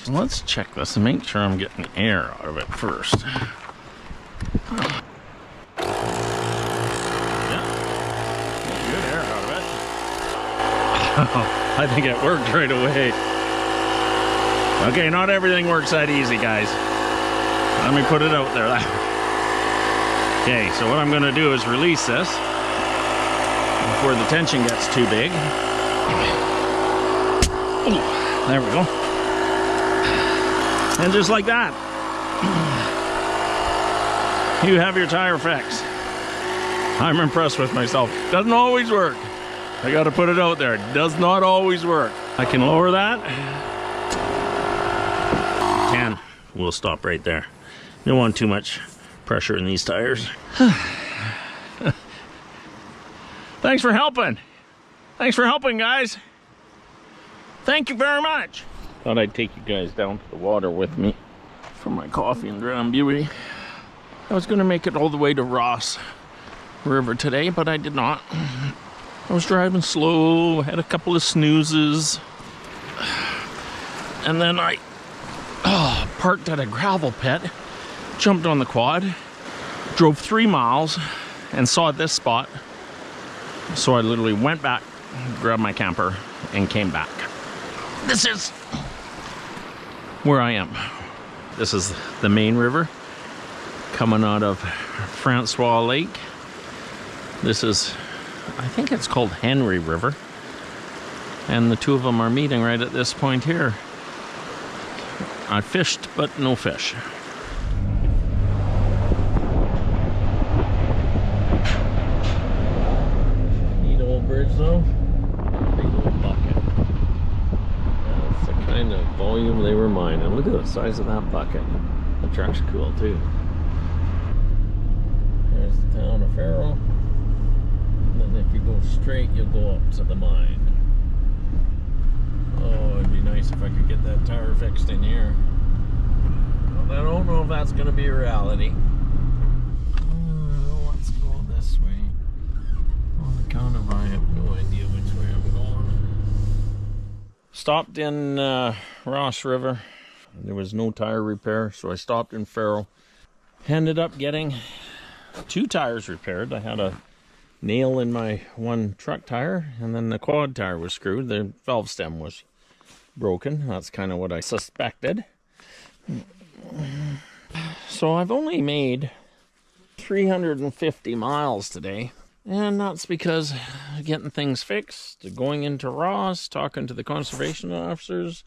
So let's check this and make sure I'm getting air out of it first. Yeah, good air out of it. I think it worked right away. Okay, not everything works that easy, guys. Let me put it out there. Okay, so what I'm going to do is release this before the tension gets too big. Oh, there we go. And just like that, you have your tire fixed. I'm impressed with myself. Doesn't always work. I got to put it out there. It does not always work. I can lower that. And we'll stop right there. You don't want too much pressure in these tires. Thanks for helping. Thanks for helping, guys. Thank you very much. Thought I'd take you guys down to the water with me for my coffee and Drown Beauty. I was going to make it all the way to Ross River today, but I did not. I was driving slow, had a couple of snoozes, and then I parked at a gravel pit, jumped on the quad, drove 3 miles, and saw this spot. So I literally went back, grabbed my camper, and came back. This is where I am. This is the main river coming out of Francois Lake. This is, I think it's called Henry River. And the two of them are meeting right at this point here. I fished, but no fish. Neat old bridge though. Big old bucket. That's the kind of volume they were mining. Look at the size of that bucket. The truck's cool too. There's the town of Faro. And then if you go straight, you'll go up to the mine. Oh, it'd be nice if I could get that tire fixed in here. Well, I don't know if that's going to be a reality. Let's go this way. On account of I have no idea which way I'm going. Stopped in Ross River. There was no tire repair, so I stopped in Faro. Ended up getting 2 tires repaired. I had a nail in my one truck tire, and then the quad tire was screwed. The valve stem was broken. That's kind of what I suspected. So I've only made 350 miles today. And that's because getting things fixed, going into Ross, talking to the conservation officers,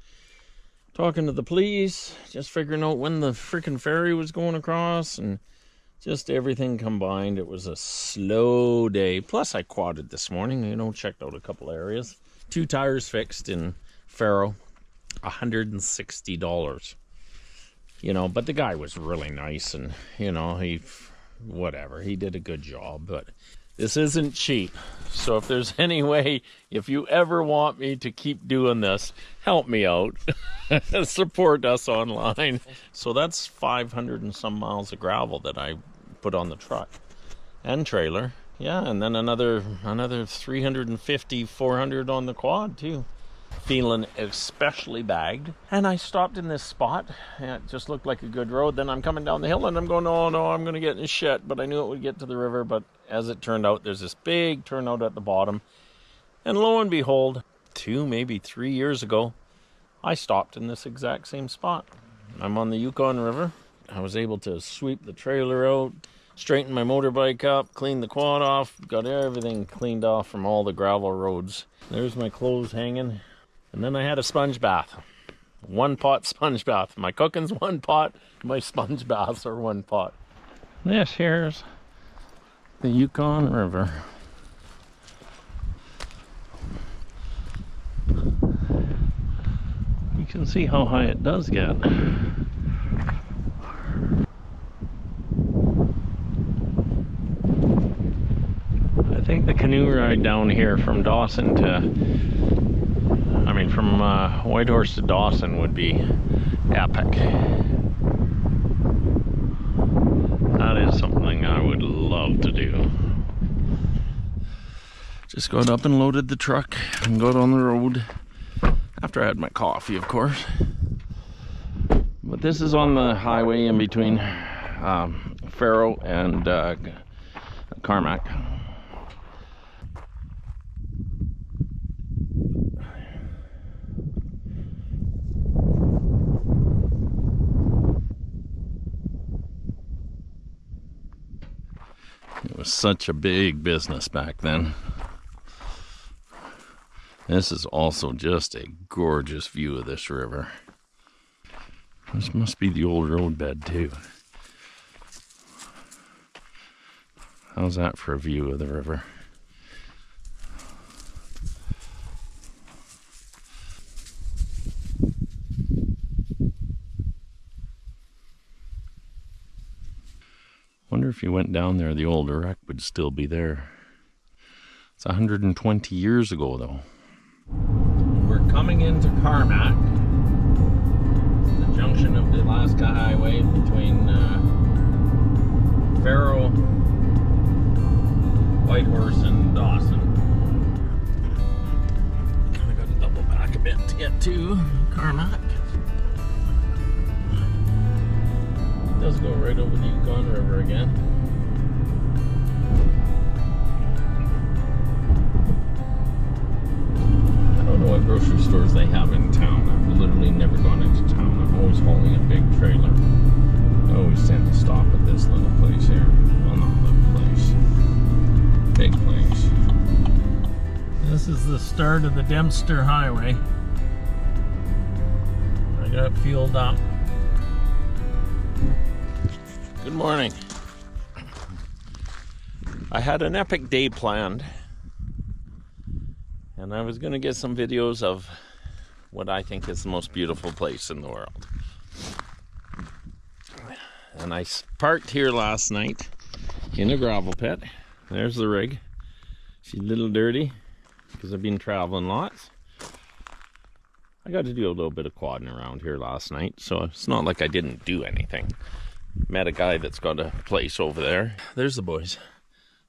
talking to the police, just figuring out when the freaking ferry was going across, and just everything combined. It was a slow day. Plus, I quadded this morning, checked out a couple areas. 2 tires fixed in Faro, $160. But the guy was really nice, and, he did a good job, but this isn't cheap. So if there's any way, if you ever want me to keep doing this, help me out. Support us online. So that's 500 and some miles of gravel that I put on the truck and trailer. Yeah, and then another 350, 400 on the quad too. Feeling especially bagged. And I stopped in this spot, and it just looked like a good road. Then I'm coming down the hill and I'm going, oh no, I'm going to get in shit. But I knew it would get to the river. But as it turned out, there's this big turnout at the bottom. And lo and behold, 2, maybe 3 years ago, I stopped in this exact same spot. I'm on the Yukon River. I was able to sweep the trailer out, straighten my motorbike up, clean the quad off, got everything cleaned off from all the gravel roads. There's my clothes hanging. And then I had a sponge bath. 1 pot sponge bath. My cooking's 1 pot, my sponge baths are 1 pot. This here's the Yukon River. You can see how high it does get. I think the canoe ride down here from Dawson from Whitehorse to Dawson would be epic. That is something I would love to do. Just got up and loaded the truck and got on the road after I had my coffee, of course. But this is on the highway in between Faro and Carmack. It was such a big business back then. This is also just a gorgeous view of this river. This must be the old road bed too. How's that for a view of the river? Wonder if you went down there, the old wreck would still be there. It's 120 years ago though. We're coming into Carmack, the junction of the Alaska Highway between Faro, Whitehorse, and Dawson. Kind of got to double back a bit to get to Carmack. It does go right over the Yukon River again. I don't know what grocery stores they have in town. I've literally never gone into town. I'm always hauling a big trailer. I always tend to stop at this little place here. Well, not little place. Big place. This is the start of the Dempster Highway. I got fueled up. Good morning. I had an epic day planned, and I was going to get some videos of what I think is the most beautiful place in the world. And I parked here last night in a gravel pit. There's the rig. She's a little dirty because I've been traveling lots. I got to do a little bit of quadding around here last night, so it's not like I didn't do anything. Met a guy that's got a place over there. There's the boys.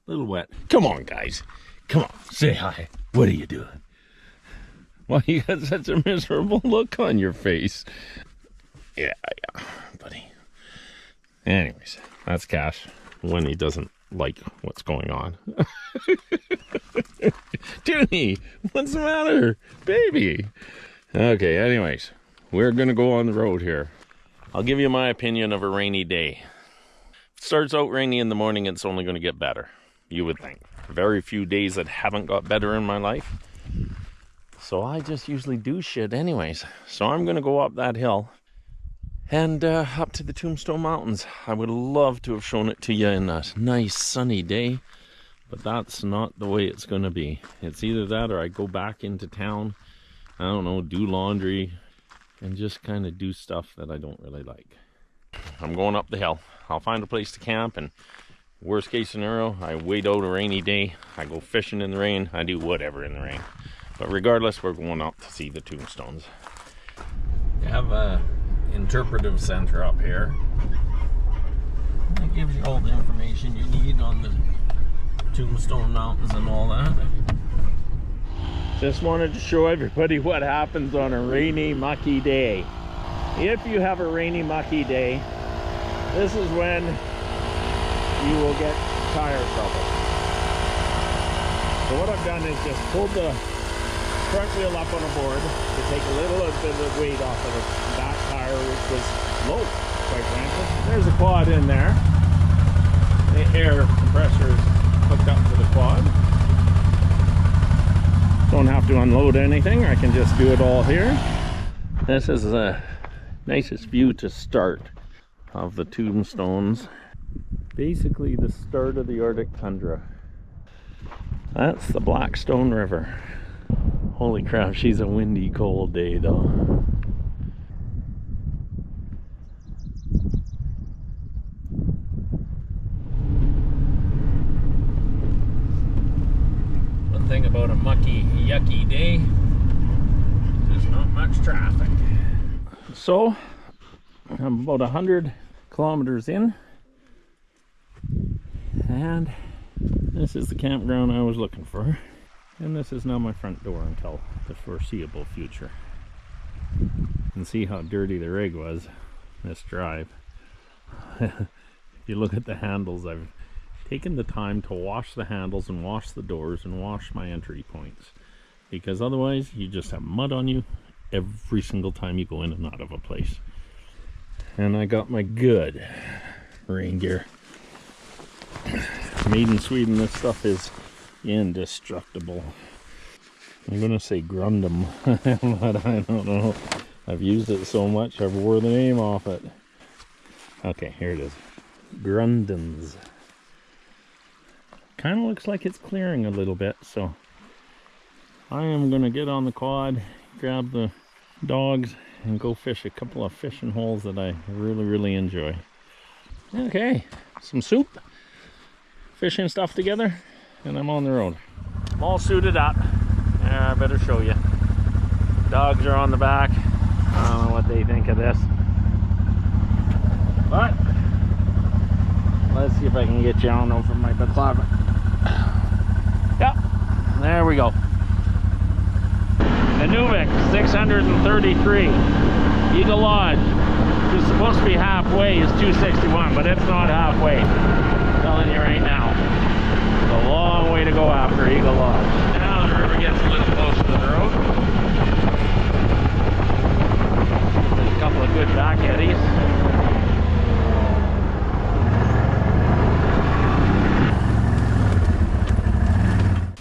A little wet. Come on, guys. Come on, say hi. What are you doing? Why you got such a miserable look on your face? Yeah, buddy. Anyways, that's Cash when he doesn't like what's going on. Dooney, what's the matter? Baby. Okay, anyways, we're gonna go on the road here. I'll give you my opinion of a rainy day. If it starts out rainy in the morning, it's only going to get better, you would think. very few days that haven't got better in my life. So I just usually do shit anyways. So I'm gonna go up that hill and up to the Tombstone Mountains. I would love to have shown it to you in a nice sunny day, but that's not the way it's gonna be. It's either that or I go back into town, I don't know, do laundry, and just kind of do stuff that I don't really like. I'm going up the hill. I'll find a place to camp, and worst case scenario, I wait out a rainy day, I go fishing in the rain, I do whatever in the rain. But regardless, we're going up to see the tombstones. You have a interpretive center up here. It gives you all the information you need on the Tombstone Mountains and all that. Just wanted to show everybody what happens on a rainy, mucky day. If you have a rainy, mucky day, this is when you will get tire trouble. So what I've done is just pulled the front wheel up on a board to take a little bit of the weight off of the back tire, which was low, quite frankly. There's a quad in there. The air compressor is hooked up to the quad. Don't have to unload anything, I can just do it all here. This is the nicest view to start of the tombstones. Basically the start of the Arctic tundra. That's the Blackstone River. Holy crap, she's a windy, cold day though. One thing about a mucky, yucky day, there's not much traffic. So, I'm about 100 kilometers in, and this is the campground I was looking for. And this is now my front door until the foreseeable future. You can see how dirty the rig was, this drive. If you look at the handles, I've taken the time to wash the handles and wash the doors and wash my entry points. Because otherwise, you just have mud on you every single time you go in and out of a place. And I got my good rain gear. Made in Sweden, this stuff is indestructible. I'm gonna say Grundum, but I don't know. I've used it so much I've wore the name off it. Okay, here it is. Grundens. Kind of looks like it's clearing a little bit, so I am gonna get on the quad, grab the dogs, and go fish a couple of fishing holes that I really enjoy. Okay, some soup, fishing stuff together, and I'm on the road. I'm all suited up. I better show you. Dogs are on the back. I don't know what they think of this, but let's see if I can get you on over my baklava. Yep, there we go. The Nuvik 633 Eagle Lodge. It's supposed to be halfway is 261, but it's not halfway. I'm telling you right now. It's a long way to go after Eagle Lodge. Now the river gets a little closer to the road. There's a couple of good back eddies.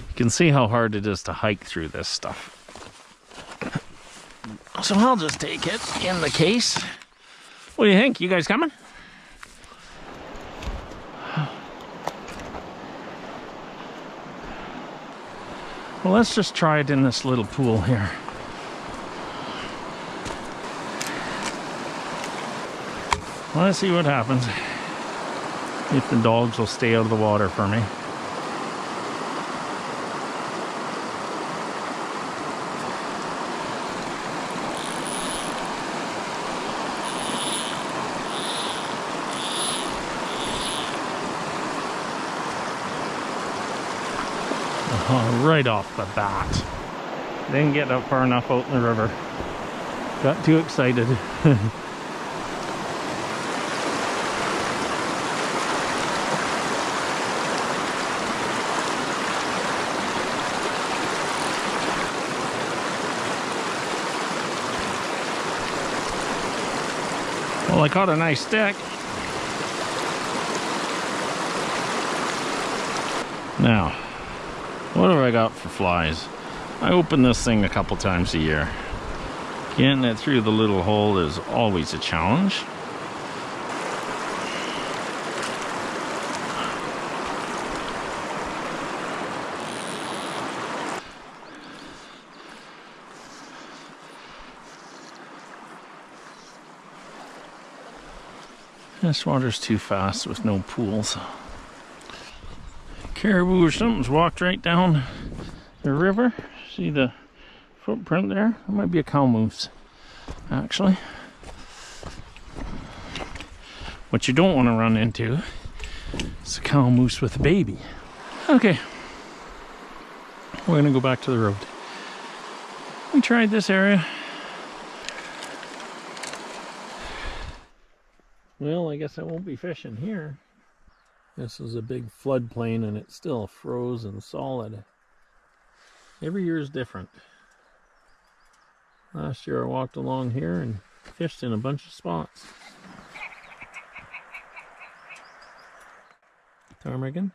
You can see how hard it is to hike through this stuff. So I'll just take it in the case. What do you think? You guys coming? Well, let's just try it in this little pool here. Let's see what happens. If the dogs will stay out of the water for me. Right off the bat. Didn't get up far enough out in the river. Got too excited. Well, I caught a nice stick. Now, What have I got for flies? I open this thing a couple times a year. Getting it through the little hole is always a challenge. This water's too fast with no pools. Caribou or something's walked right down the river. See the footprint there? That might be a cow moose, actually. What you don't want to run into is a cow moose with a baby. Okay, we're gonna go back to the road. We tried this area. Well, I guess I won't be fishing here. This is a big floodplain and it's still frozen solid. Every year is different. Last year I walked along here and fished in a bunch of spots. Ptarmigan.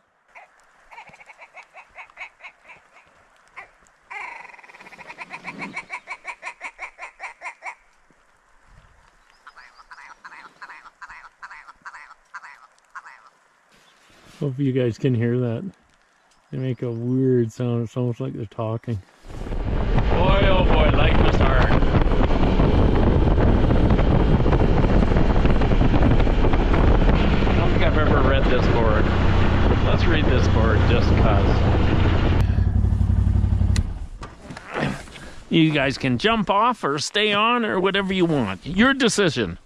Hope you guys can hear that. They make a weird sound. It's almost like they're talking. Boy, oh boy, life was hard. I don't think I've ever read this board. Let's read this board just because. You guys can jump off or stay on or whatever you want. Your decision.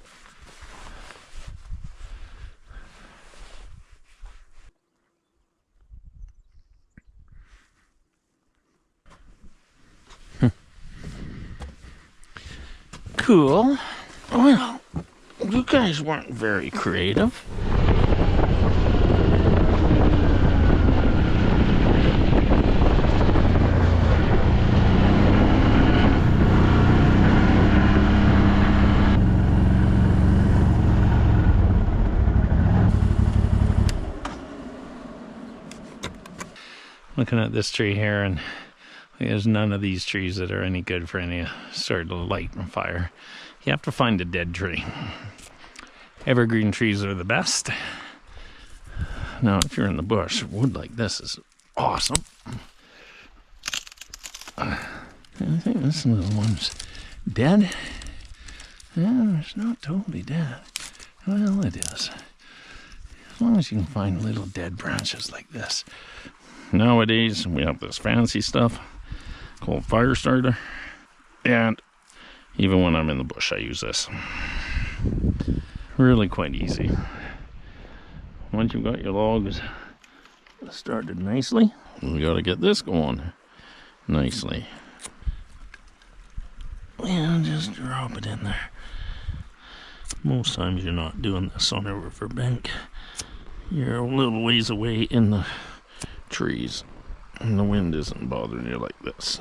Cool. Well, you guys weren't very creative. Looking at this tree here, and there's none of these trees that are any good for any sort of light and fire. You have to find a dead tree. Evergreen trees are the best. Now, if you're in the bush, wood like this is awesome. I think this little one's dead. Yeah, it's not totally dead. Well, it is. As long as you can find little dead branches like this. Nowadays, we have this fancy stuff called fire starter, and even when I'm in the bush I use this. Really quite easy. Once you've got your logs started nicely, we got to get this going nicely. And just drop it in there. Most times you're not doing this on a riverbank. You're a little ways away in the trees and the wind isn't bothering you like this.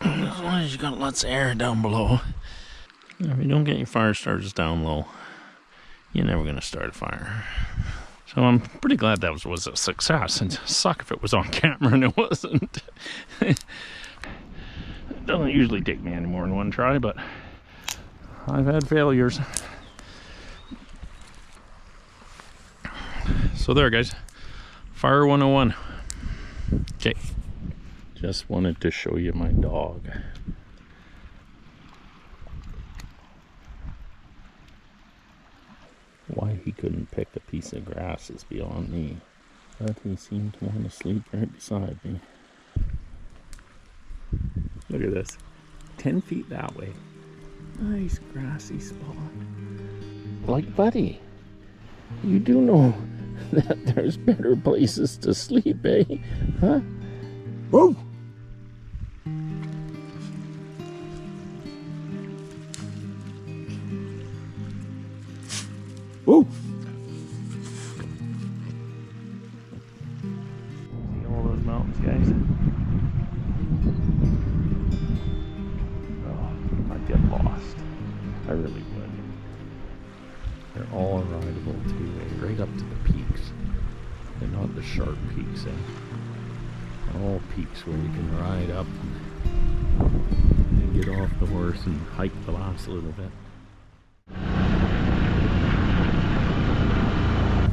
As long as you got lots of air down below. If you don't get your fire starters down low, you're never going to start a fire. So I'm pretty glad that was a success. It'd suck if it was on camera and it wasn't. It doesn't usually take me any more than one try, but I've had failures. So there, guys, Fire 101. Okay, just wanted to show you my dog. Why he couldn't pick a piece of grass is beyond me, but he seemed to want to sleep right beside me. Look at this, 10 feet that way. Nice grassy spot. Like Buddy, you do know that there's better places to sleep, eh? Huh? Whoa! Whoa! See all those mountains, guys? Oh, I'd get lost. I really would. They're all rideable too, right up to the peaks. And not the sharp peaks, all peaks where you can ride up and get off the horse and hike the last little bit.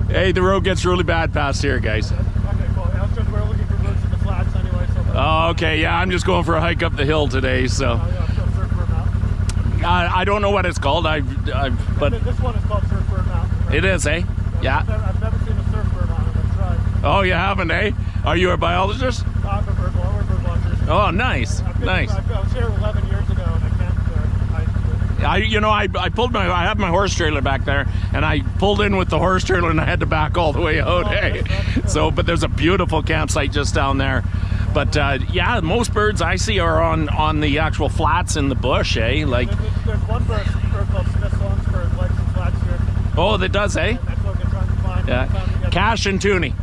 Hey, the road gets really bad past here, guys. Okay, cool. I was just, we're looking for roads in the flats anyway. So Oh, okay, yeah, I'm just going for a hike up the hill today, so. yeah, so Surf Bird Mountain. I don't know what it's called, but This one is called Surf Bird Mountain. Right? it is, eh? Yeah. I've never seen a surf bird on it. I've tried. Oh, you haven't, eh? Are you a biologist? I'm a bird watcher. We're bird watchers. Oh, nice, nice. I was here 11 years ago and I camped there. I pulled I had my horse trailer back there, and I pulled in with the horse trailer, and I had to back all the way out, eh? So, but there's a beautiful campsite just down there. But yeah, most birds I see are on the actual flats in the bush, eh? Like. There's one bird called Smith's Songspur, like some flats here. Oh, that does, eh? That's what we're trying to find. Yeah. Cash and Toonie.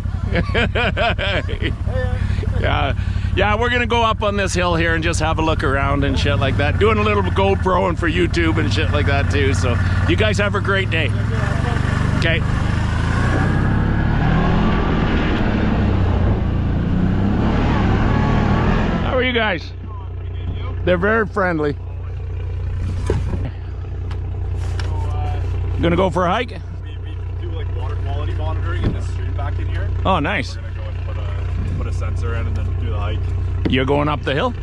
Yeah, we're gonna go up on this hill here and just have a look around and shit like that. Doing a little GoPro and for YouTube and shit like that too. So you guys have a great day. Okay. How are you guys? They're very friendly. Gonna go for a hike? We do like water quality monitoring in this stream back in here. Oh, nice. We're gonna go and put a sensor in and then do the hike. You're going up the hill?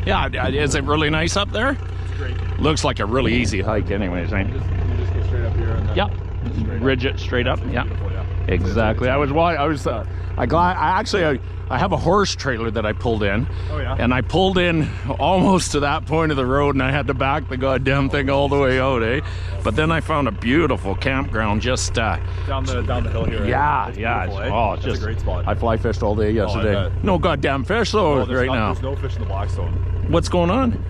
Yeah, Yeah, is it really nice up there? it's great. Looks like a really easy hike anyways, eh? You just go straight up here and then Yep. Ridge it straight up. Yeah. beautiful, yeah. Exactly. I have a horse trailer that I pulled in. Oh yeah. And I pulled in almost to that point of the road, and I had to back the goddamn thing all the way out, eh? But then I found a beautiful campground just down the hill here. yeah, It's yeah. beautiful, eh? Oh, That's just a great spot. I fly fished all day yesterday. bet. No goddamn fish though right now. There's no fish in the Blackstone. What's going on?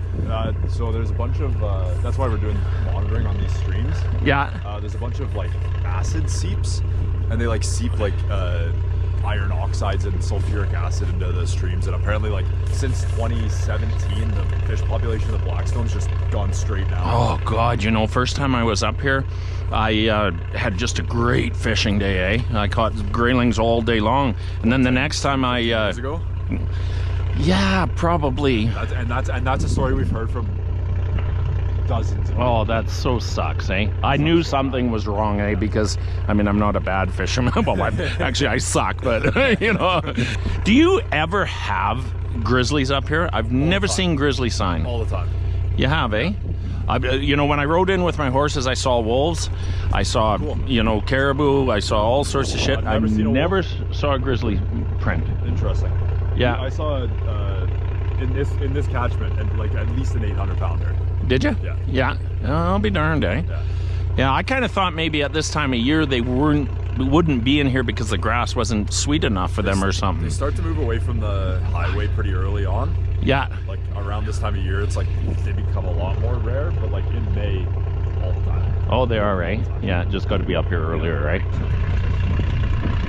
So there's a bunch of that's why we're doing monitoring on these streams. Yeah. There's a bunch of like acid seeps, and they like seep like iron oxides and sulfuric acid into the streams, and apparently like since 2017 the fish population of the Blackstone's just gone straight down. Oh God, first time I was up here, I had just a great fishing day, eh? I caught graylings all day long, and then the next time Years ago? yeah, probably. That's a story we've heard from dozens of Oh, that so sucks, eh? I knew something was wrong, eh? Because, I mean, I'm not a bad fisherman. Well, actually, I suck, but, Do you ever have grizzlies up here? I've never seen grizzly sign. all the time. You have, eh? When I rode in with my horses, I saw wolves. I saw, caribou. I saw all sorts of shit. I I've never seen a never saw a grizzly print. Interesting. Yeah. I saw in this catchment and like at least an 800 pounder. Did you? Yeah. Yeah. I'll be darned, eh? Yeah. Yeah, I kind of thought maybe at this time of year they wouldn't be in here because the grass wasn't sweet enough for them or something. They start to move away from the highway pretty early on. Yeah. Like around this time of year, it's like they become a lot more rare, but like in May, all the time. Oh, they are, right? Yeah, just got to be up here earlier, right?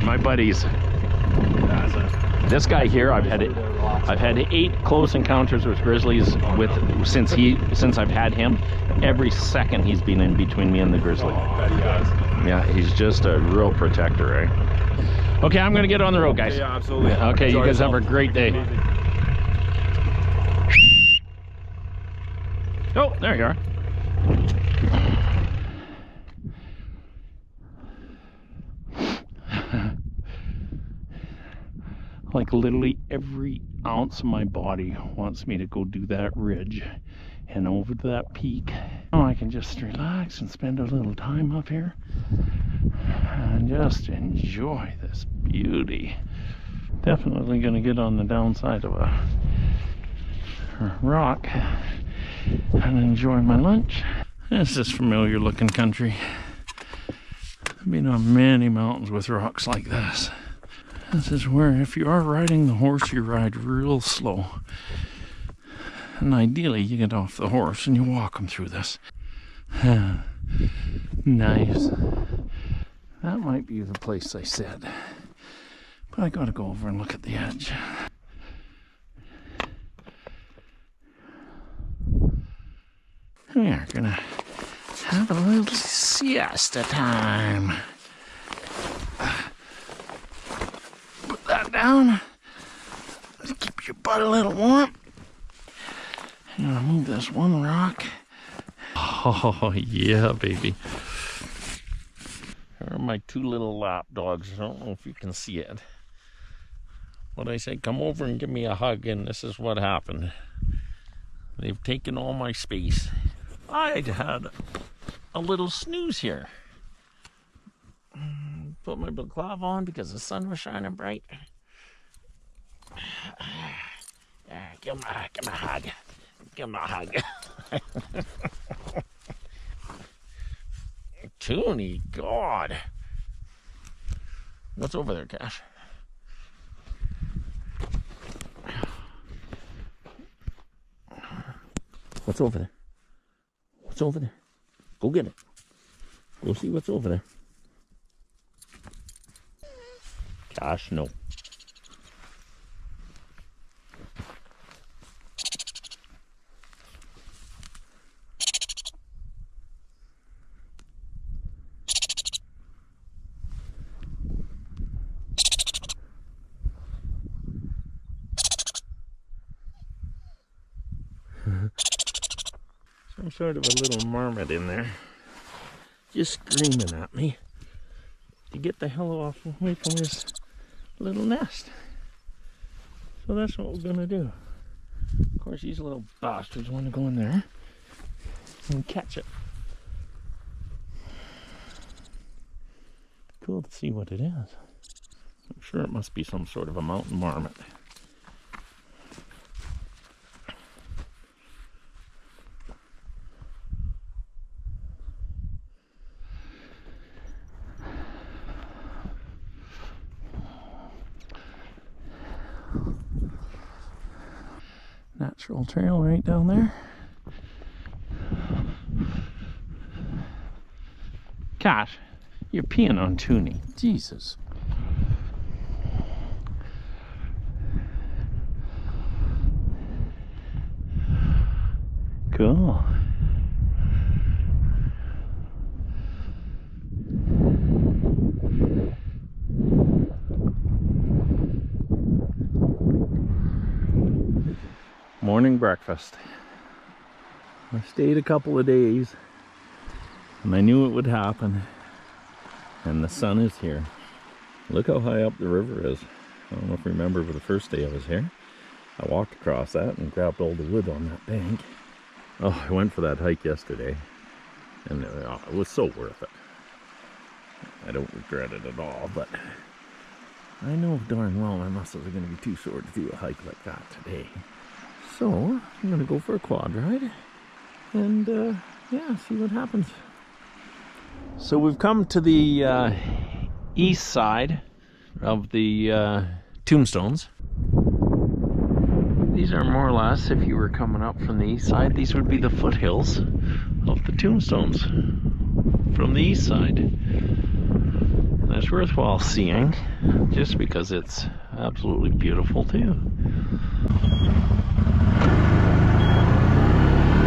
My buddies. This guy here, I've had 8 close encounters with grizzlies since I've had him. Every second he's been in between me and the grizzly. Bet he has. Yeah, he's just a real protector, eh? Okay, I'm gonna get on the road, guys. Yeah, absolutely. Okay, Enjoy you guys have a yourself. great day. Amazing. Oh, there you are. Like literally every ounce of my body wants me to go do that ridge and over to that peak. Oh, I can just relax and spend a little time up here and just enjoy this beauty. Definitely gonna get on the downside of a rock and enjoy my lunch. This is familiar looking country. I've been on many mountains with rocks like this. This is where, if you are riding the horse, you ride real slow. And ideally, you get off the horse and you walk them through this. Nice. That might be the place I said. But I gotta go over and look at the edge. We are gonna Have a little siesta time. Put that down. Keep your butt a little warm. I'm gonna move this one rock. Oh yeah, baby. Here are my two little lap dogs. I don't know if you can see it. What I say, come over and give me a hug, and this is what happened. They've taken all my space. I'd had a little snooze here. Put my balaclava on because the sun was shining bright. Give him a hug. Give him a hug. Toonie, God. What's over there, Cash? What's over there? What's over there? Go get it. Go see what's over there. Cash, no. Some sort of a little marmot in there, just screaming at me to get the hell away from this little nest. So that's what we're gonna do. Of course, these little bastards want to go in there and catch it. Cool to see what it is. I'm sure it must be some sort of a mountain marmot. Natural trail right down there. Gosh, you're peeing on Toonie. Jesus. Cool. Morning breakfast. I stayed a couple of days and I knew it would happen, and the sun is here. Look how high up the river is. I don't know if you remember, for the first day I was here, I walked across that and grabbed all the wood on that bank. Oh, I went for that hike yesterday and it was so worth it. I don't regret it at all, but I know darn well my muscles are going to be too sore to do a hike like that today. So, I'm going to go for a quad ride and, yeah, see what happens. So we've come to the east side of the tombstones. These are more or less, if you were coming up from the east side, these would be the foothills of the tombstones from the east side. And it's worthwhile seeing, just because it's absolutely beautiful too.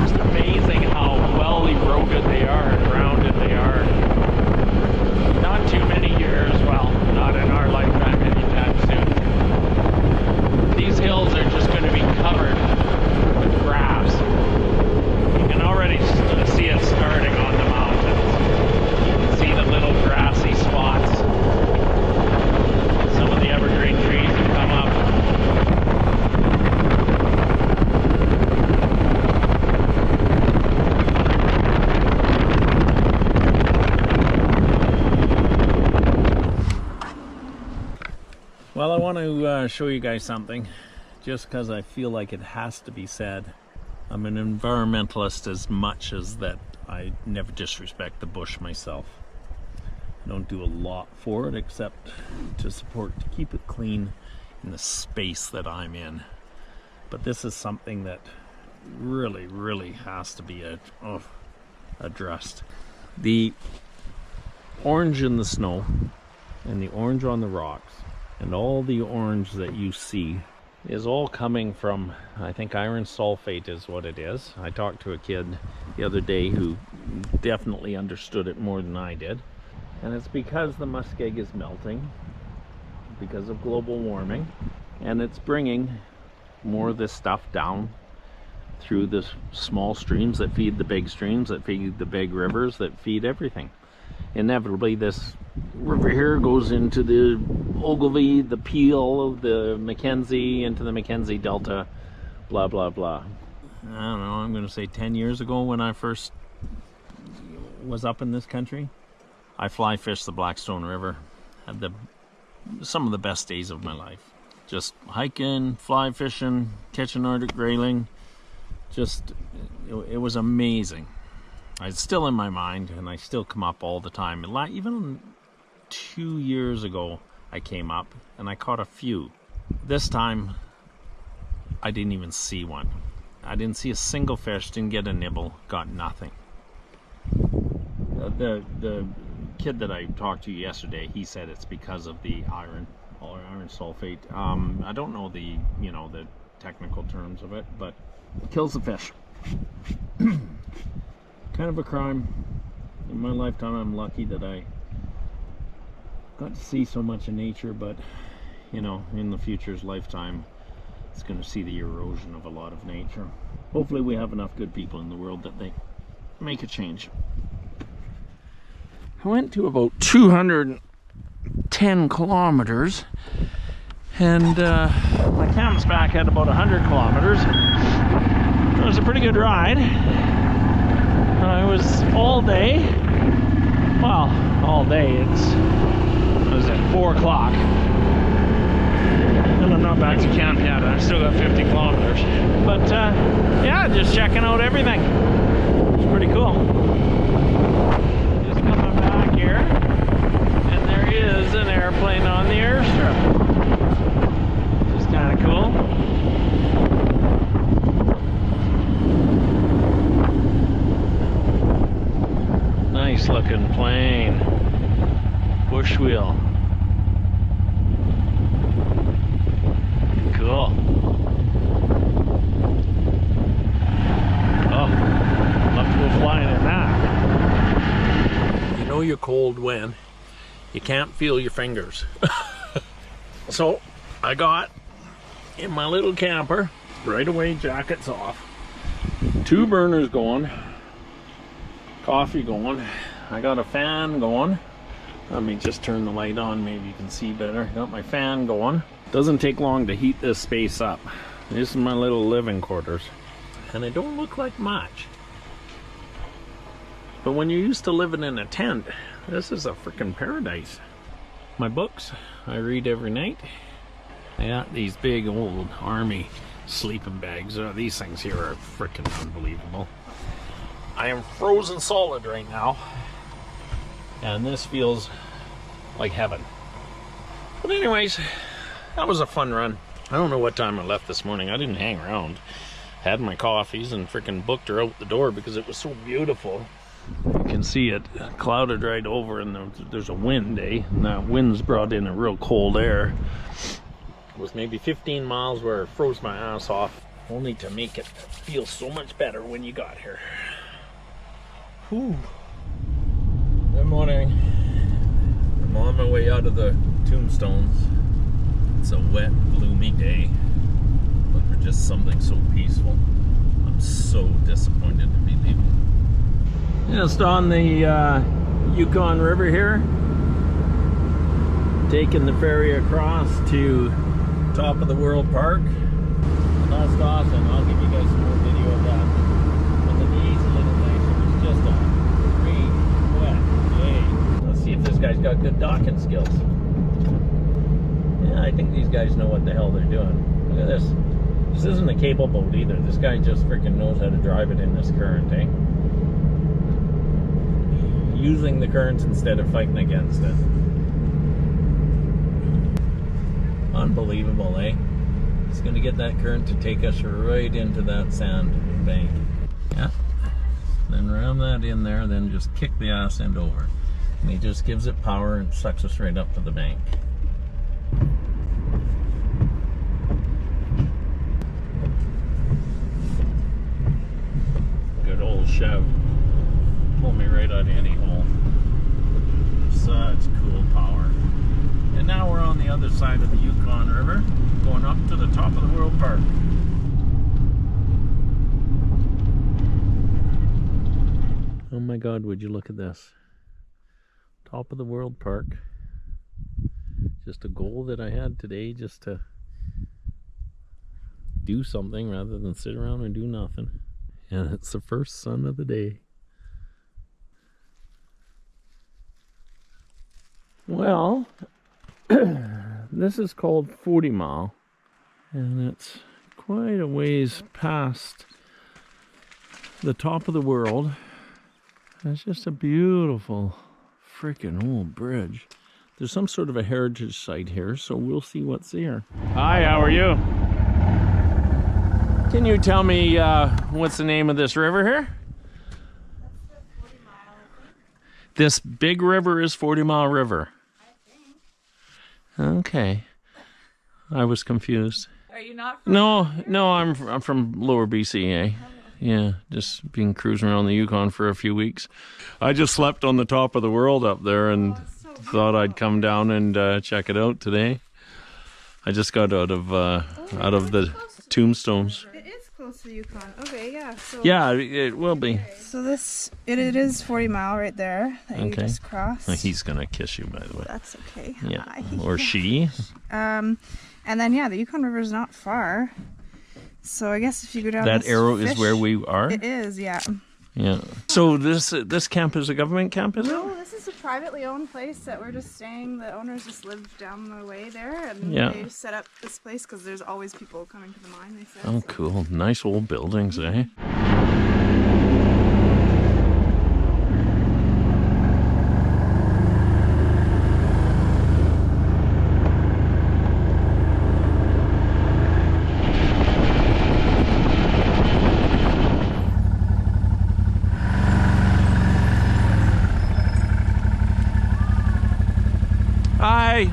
It's amazing how well eroded they are and rounded they are. Not too many years, well, not in our lifetime anytime soon. These hills are just going to be covered with grass. You can already see it starting on the mountains. You can see the little grassy spots. Some of the evergreen trees have come up. Well, I want to show you guys something, just because I feel like it has to be said. I'm an environmentalist as much as that I never disrespect the bush myself. I don't do a lot for it except to support, to keep it clean in the space that I'm in. But this is something that really, really has to be addressed. The orange in the snow and the orange on the rocks and all the orange that you see is all coming from, I think, iron sulfate is what it is. I talked to a kid the other day who definitely understood it more than I did. And it's because the muskeg is melting, because of global warming, and it's bringing more of this stuff down through the small streams that feed the big streams, that feed the big rivers, that feed everything. Inevitably, this river here goes into the Ogilvy, the Peel of the Mackenzie, into the Mackenzie Delta, blah, blah, blah. I don't know, I'm going to say 10 years ago when I first was up in this country, I fly fished the Blackstone River. Had some of the best days of my life. Just hiking, fly fishing, catching Arctic grayling. Just, it was amazing. It's still in my mind, and I still come up all the time. Even 2 years ago, I came up, and I caught a few. This time, I didn't even see one. I didn't see a single fish, didn't get a nibble, got nothing. The kid that I talked to yesterday, he said it's because of the iron sulfate. I don't know the technical terms of it, but it kills the fish. Kind of a crime. In my lifetime, I'm lucky that I got to see so much of nature, but in the future's lifetime, it's going to see the erosion of a lot of nature. Hopefully we have enough good people in the world that they make a change. I went to about 210 kilometers, and my canvasback had about 100 kilometers. It was a pretty good ride. It was all day. Well, all day. It was at 4 o'clock. And I'm not back to camp yet. I've still got 50 kilometers. But yeah, just checking out everything. It's pretty cool. Just coming back here, and there is an airplane on the airstrip. Which is kind of cool. Nice looking plane. Bush wheel. Cool. Oh, love to go flying in that. You know you're cold when you can't feel your fingers. So I got in my little camper, right away, jackets off, 2 burners going, coffee going, I got a fan going. Let me just turn the light on, maybe you can see better. Got my fan going. Doesn't take long to heat this space up. This is my little living quarters, and they don't look like much, but when you're used to living in a tent, this is a freaking paradise. My books I read every night. I got these big old army sleeping bags. These things here are freaking unbelievable. I am frozen solid right now, and this feels like heaven. But anyways, that was a fun run. I don't know what time I left this morning. I didn't hang around. Had my coffees and freaking booked her out the door because it was so beautiful. You can see it clouded right over, and there's a wind, and that wind's brought in a real cold air. It was maybe 15 miles where it froze my ass off, only to make it feel so much better when you got here. Whew. Good morning. I'm on my way out of the Tombstones. It's a wet, gloomy day, but for just something so peaceful. I'm so disappointed to be leaving. Just on the Yukon River here, taking the ferry across to Top of the World Park. That's Dawson. I'll give you guys some more video of that. And the days a little nicer. It was just a great, wet day. Let's see if this guy's got good docking skills. Yeah, I think these guys know what the hell they're doing. Look at this. This isn't a cable boat either. This guy just freaking knows how to drive it in this current, eh? Using the current instead of fighting against it. Unbelievable, eh? It's going to get that current to take us right into that sand bank. Yeah. Then ram that in there, then just kick the ass end over. And he just gives it power and sucks us right up to the bank. side of the Yukon River, going up to the top of the world park. Oh my God, would you look at this? Top of the world park. Just a goal that I had today, just to do something rather than sit around and do nothing. And it's the first sun of the day. Well, this is called 40 Mile, and it's quite a ways past the top of the world. It's just a beautiful freaking old bridge. There's some sort of a heritage site here, so we'll see what's there. Hi, how are you? Can you tell me what's the name of this river here? That's the 40 Mile. This big river is 40 Mile River. I think. Okay. I was confused. Are you not from No, I'm from Lower BC, eh? Yeah, just been cruising around the Yukon for a few weeks. I just slept on the top of the world up there and thought I'd come down and check it out today. I just got out of the tombstones. It is close to Yukon. Okay, yeah. So Yeah, it will be. So this it is 40 Mile right there that you just crossed. He's gonna kiss you, by the way. That's okay. Yeah, Hi. or she. And then yeah, the Yukon River is not far. So I guess if you go down That this arrow is fish- where we are. It is, yeah. Yeah. So this camp is a government camp, is it? No, this is a privately owned place that we're just staying. The owners just live down the way there, and Yeah. they set up this place because there's always people coming to the mine. They said. Oh, cool. Nice old buildings, eh? Hi.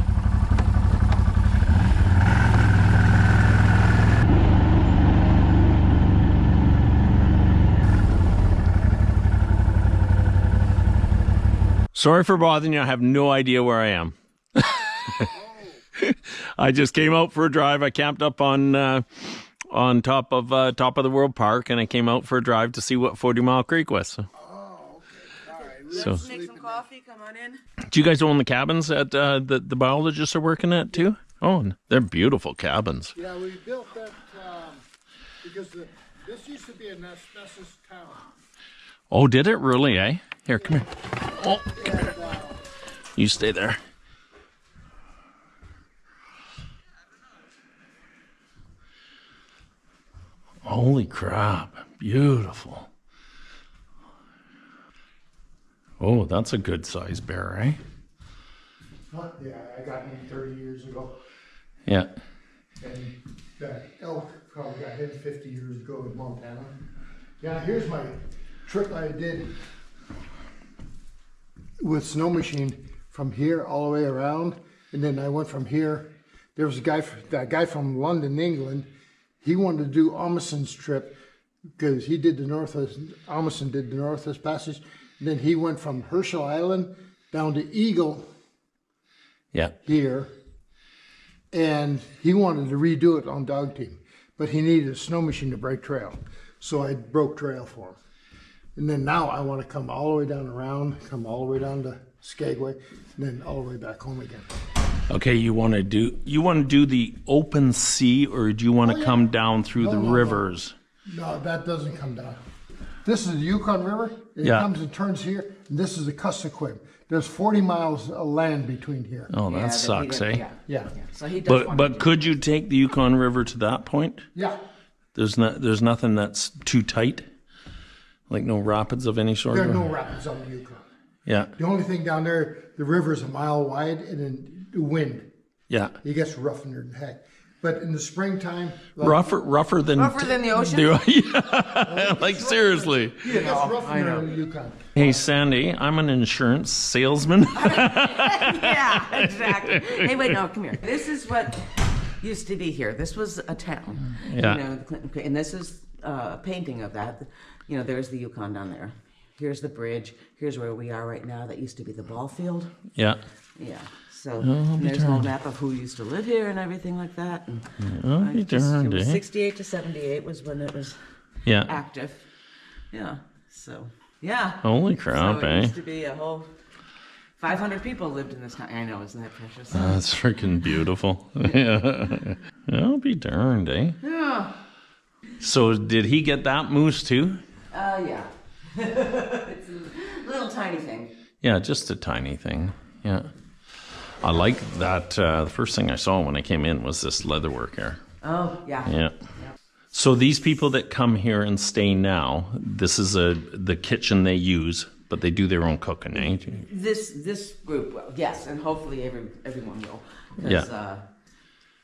Sorry for bothering you. I have no idea where I am. I just came out for a drive. I camped up on top of the World Park, and I came out for a drive to see what 40 Mile Creek was. So, Make some coffee, come on in. do you guys own the cabins that the biologists are working at too? Oh, they're beautiful cabins. Yeah, we built that because this used to be an asbestos town. Oh, did it really, eh? Here, come here. Oh, come here. You stay there. Holy crap, beautiful. Oh, that's a good size bear, eh? Yeah, I got him 30 years ago. Yeah. And that elk probably got hit 50 years ago in Montana. Yeah, here's my trip I did with snow machine from here all the way around. And then I went from here. There was that guy from London, England. He wanted to do Amundsen's trip because he did the Northwest, Amundsen did the Northwest Passage. And then he went from Herschel Island down to Eagle here. And he wanted to redo it on dog team, but he needed a snow machine to break trail. So I broke trail for him. And then now I want to come all the way down around, come all the way down to Skagway, and then all the way back home again. Okay, you want to do the open sea, or do you want to come down through the rivers? No, that doesn't come down. This is the Yukon River. It comes and turns here. And this is the Kuskokwim. There's 40 miles of land between here. Oh, that sucks, eh? Yeah. So he does But could you take the Yukon River to that point? Yeah. There's nothing that's too tight, like no rapids of any sort. There are no rapids on the Yukon. Yeah. The only thing down there, the river is a mile wide, and then the wind. Yeah. It gets rougher than heck. But in the springtime, like, rougher than the ocean. Yeah, like seriously. it gets rougher than the Yukon. Hey Sandy, I'm an insurance salesman. Yeah, exactly. Hey, wait, no, come here. This is what used to be here. This was a town. Yeah. You know, the Clinton, and this is a painting of that. You know, there's the Yukon down there. Here's the bridge. Here's where we are right now. That used to be the ball field. Yeah. Yeah. So and there's a whole map of who used to live here and everything like that. And it was 68 to 78 was when it was active. Yeah. So yeah. Holy crap, so it eh? used to be a whole 500 people lived in this town. I know, isn't that precious? That's freaking beautiful. Yeah. I'll be darned, eh? Yeah. So did he get that moose too? Yeah. It's a little tiny thing. Yeah, just a tiny thing. Yeah. I like that. The first thing I saw when I came in was this leatherwork here. Oh, yeah. Yeah. So these people that come here and stay now, this is the kitchen they use, but they do their own cooking, eh? This group will, yes, and hopefully everyone will. Yeah.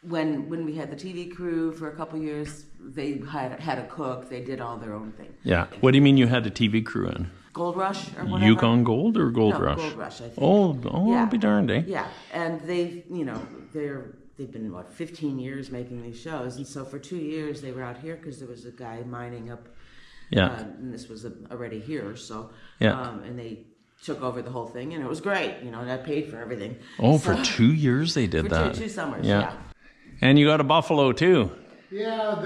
When we had the TV crew for a couple years, they had a cook. They did all their own thing. Yeah. What do you mean you had a TV crew in? Gold Rush or whatever. Yukon Gold or Gold Rush? Gold Rush, I think. Oh, yeah. I'll be darned, eh? Yeah, and they've been 15 years making these shows, and so for 2 years they were out here because there was a guy mining up. Yeah. And this was already here, so and they took over the whole thing, and it was great, and I paid for everything. Oh, so, for 2 years they did that. For two summers, yeah. And you got a buffalo too. Yeah,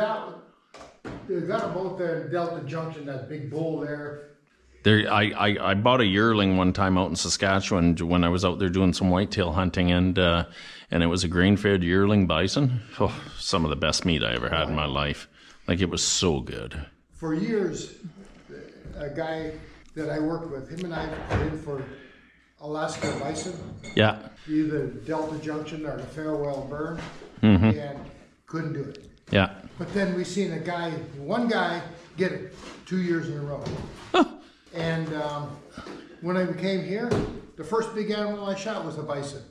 they got them both there in Delta Junction, that big bull there. I bought a yearling one time out in Saskatchewan when I was out there doing some whitetail hunting, and it was a grain-fed yearling bison. Oh, some of the best meat I ever had in my life. Like, it was so good. For years, a guy that I worked with, him and I put in for Alaska bison. Yeah. Either Delta Junction or the Farewell Burn, and couldn't do it. Yeah. But then we seen one guy get it 2 years in a row. And when I came here, the first big animal I shot was a bison.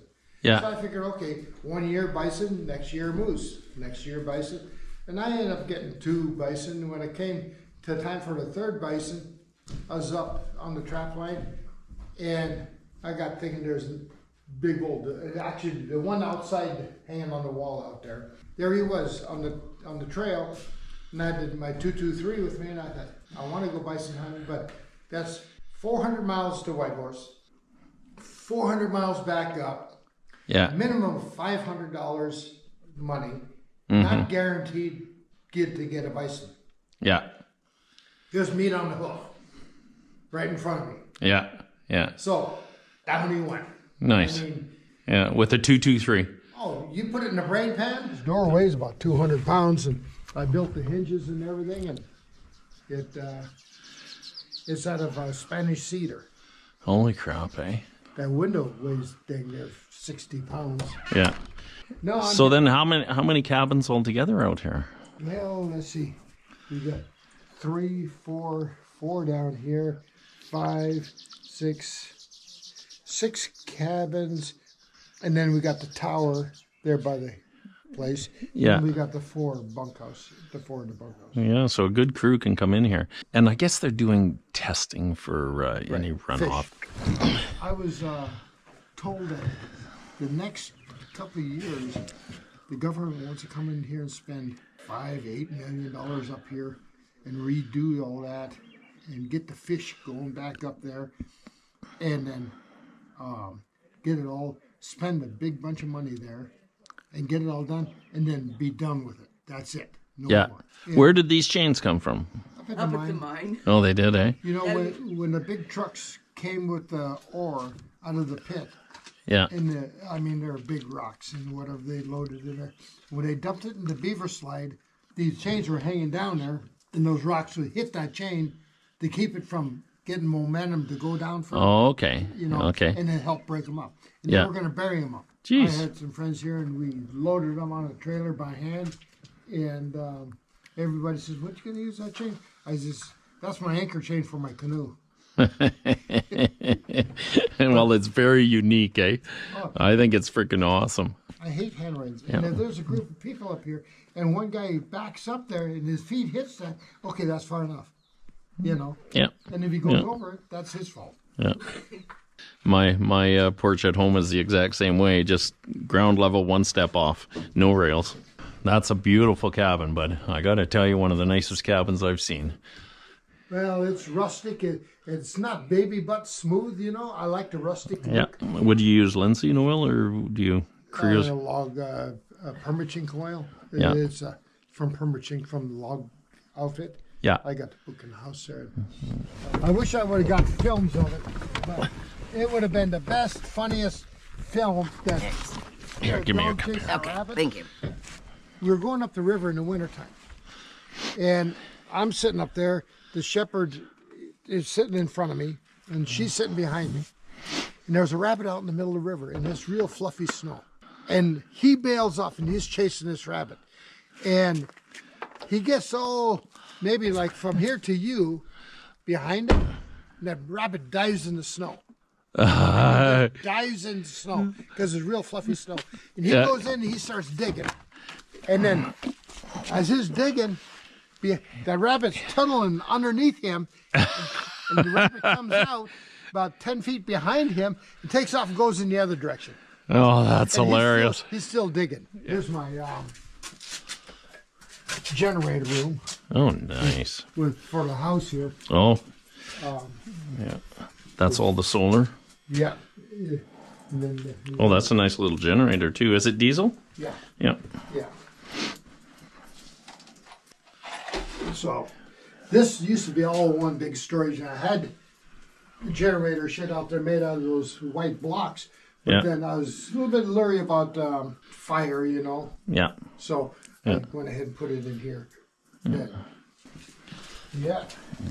Yeah. So I figured, okay, 1 year bison, next year moose, next year bison. And I ended up getting 2 bison. When it came to time for the 3rd bison, I was up on the trap line, and I got thinking there's a big old, actually the one outside hanging on the wall out there. There he was on the trail, and I had my 223 with me, and I thought, I want to go bison hunting, but that's 400 miles to Whitehorse, 400 miles back up. Yeah. Minimum of $500 money, not guaranteed to get a bison. Yeah. There's meat on the hoof, right in front of me. Yeah. Yeah. So down he went. Nice. I mean, yeah, with a 223. Oh, you put it in a brain pan? This door weighs about 200 pounds, and I built the hinges and everything, and it's out of Spanish cedar. Holy crap, eh? That window weighs dang near 60 pounds. Yeah. No. So then how many cabins altogether out here? Well, let's see. We got 3, 4 down here, 5, 6 cabins, and then we got the tower there by the place. Yeah. And we got the 4 bunkhouse, the 4 in the bunkhouse. Yeah, so a good crew can come in here. And I guess they're doing testing for any runoff. Fish. I was told that the next couple of years, the government wants to come in here and spend $5-8 million up here and redo all that and get the fish going back up there, and then get it all, spend a big bunch of money there and get it all done, and then be done with it. That's it. No more. Yeah. Where did these chains come from? Up at Up the at the mine. mine. Oh, they did, eh? You know, when the big trucks came with the ore out of the pit, Yeah. and they're big rocks and whatever they loaded in there. When they dumped it in the beaver slide, these chains were hanging down there, and those rocks would hit that chain to keep it from getting momentum to go down further. Oh, okay. Okay. And then help break them up. And Yeah. then we're going to bury them up. Jeez. I had some friends here, and we loaded them on a trailer by hand, and everybody says, "What you going to use that chain?" I says, "That's my anchor chain for my canoe." Well, it's very unique, eh? Oh. I think it's freaking awesome. I hate handrails. Yeah. And if there's a group of people up here, and one guy backs up there and his feet hits that, okay, that's far enough. You know? Yeah. And if he goes over it, that's his fault. Yeah. My porch at home is the exact same way, just ground level, 1 step off, no rails. That's a beautiful cabin, but I got to tell you, one of the nicest cabins I've seen. Well, it's rustic. It's not baby butt smooth, you know. I like the rustic look. Yeah. Would you use linseed oil or do you cruise? Log permachink oil. Yeah. It's from Permachink from the log outfit. Yeah. I got the book in the house there. I wish I would have got films of it, but it would have been the best, funniest film that. Here, give me your cup. Okay, thank you. We were going up the river in the wintertime, and I'm sitting up there. The shepherd is sitting in front of me, and she's sitting behind me. And there's a rabbit out in the middle of the river, and it's real fluffy snow. And he bails off, and he's chasing this rabbit. And he gets, maybe like from here to you, behind him, and that rabbit dives in the snow. Dives in the snow, because it's real fluffy snow. And he goes in, and he starts digging. And then, as he's digging, that rabbit's tunneling underneath him, and the rabbit comes out about 10 feet behind him and takes off and goes in the other direction. Oh, that's And hilarious. He's still digging. Here's my generator room Oh, nice. for the house here. Oh, yeah. That's all the solar. Yeah. And then, Oh, that's a nice little generator too. Is it diesel? yeah. Yeah. Yeah. So, this used to be all one big storage, and I had a generator shit out there made out of those white blocks. But Yeah. then I was a little bit leery about fire, you know. Yeah. So I went ahead and put it in here. Yeah.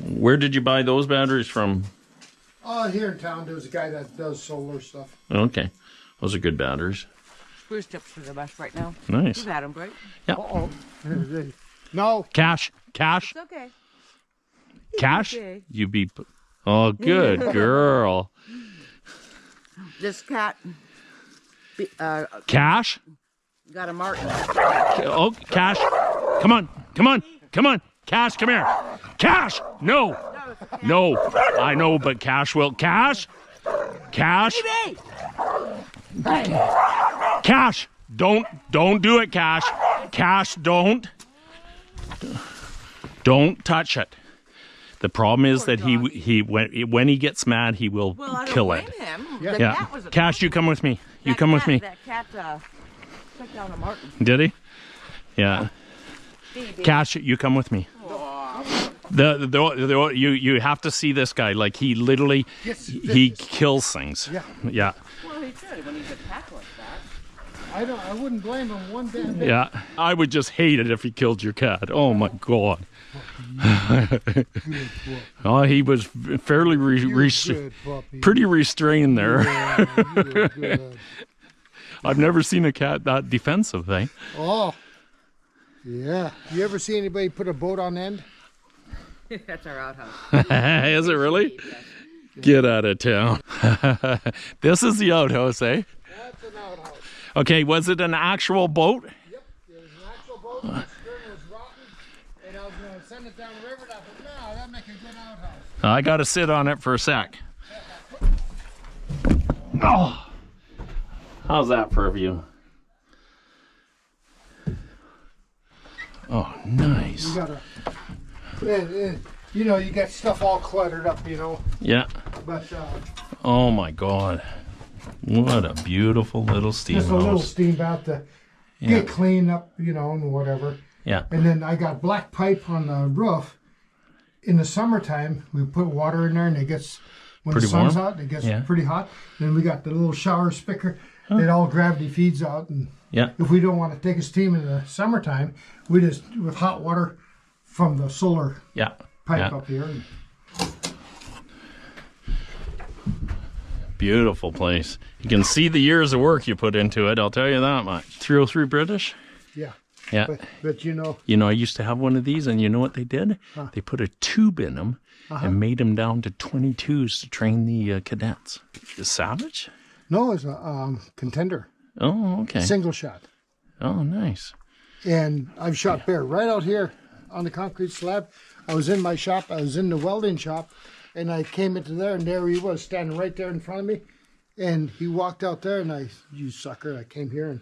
Where did you buy those batteries from? Here in town, there's a guy that does solar stuff. Okay. Those are good batteries. Spruce tips for the best right now. Nice. You've had them, right? Yeah. Uh-oh. No. Cash. It's okay. Cash. okay. You be. Oh, good girl. This cat Cash. got a Martin. Oh, Cash. Come on. Come on. Come on. Cash, come here. Cash. No. No. I know, but Cash will. Cash. Cash. Cash. Don't do it, Cash. Cash, don't touch it. The problem is that when he gets mad, he will kill it. Him. Yeah. The Yeah. cat was a Cash, you come with me. You come with me. That cat took down a Martin. Did he? Yeah. Cash, you come with me. You have to see this guy. Like he literally, he kills things. Yeah. Yeah. Well, he should when he's a cat like that. I wouldn't blame him one bit. Yeah. I would just hate it if he killed your cat. Oh my God. Oh, he was fairly pretty restrained there. Yeah, you're good. I've never seen a cat that defensive, eh? Oh. Yeah. You ever see anybody put a boat on end? That's our outhouse. Is it really? Get out of town. This is the outhouse, eh? That's an outhouse. Okay, was it an actual boat? Yep, it was an actual boat. The stern was rotten, and I was going to send it down the river. And I thought, no, that'd make a good outhouse. I got to sit on it for a sec. Oh, how's that for a view? Oh, nice. You gotta, you know, you get stuff all cluttered up, you know. Yeah. But Oh my God. What a beautiful little steam just a little house. steam bath to get cleaned up, you know, and whatever. Yeah. And then I got black pipe on the roof. In the summertime, we put water in there, and it gets when Pretty the sun's warm? out, it gets pretty hot. Then we got the little shower spicker that all gravity feeds out, and Yeah. if we don't want to take a steam in the summertime, we just with hot water from the solar Yeah. pipe up here. And Beautiful place. You can see the years of work you put into it, I'll tell you that much. 303 British? yeah, Yeah. but you know, You know, I used to have one of these, and you know what they did? They put a tube in them and made them down to 22s to train the cadets. Is Savage? no, it's a contender, Oh, okay. single shot, Oh, nice. and I've shot bear right out here on the concrete slab. I was in my shop. I was in the welding shop, and I came into there, and there he was standing right there in front of me, and he walked out there, and you sucker, I came here and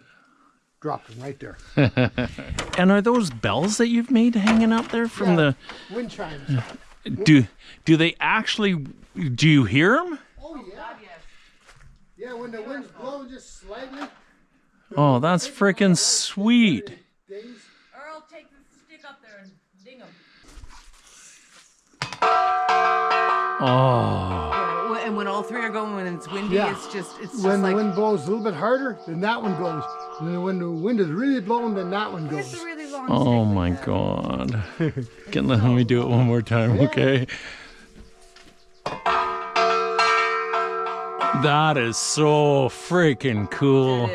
dropped him right there. And are those bells that you've made hanging out there from the... Wind chimes. Do they actually? Do you hear them? Oh yeah. Yeah, when the wind's blowing just slightly. Oh, that's freaking sweet. Earl, take the stick up there and ding them. Oh. And when all three are going, when it's windy, Yeah. it's just When the like, wind blows a little bit harder, then that one goes. And then when the wind is really blowing, then that one it's goes. a really long Oh stick my like that. God. Let me do it one more time, okay? That is so freaking cool. It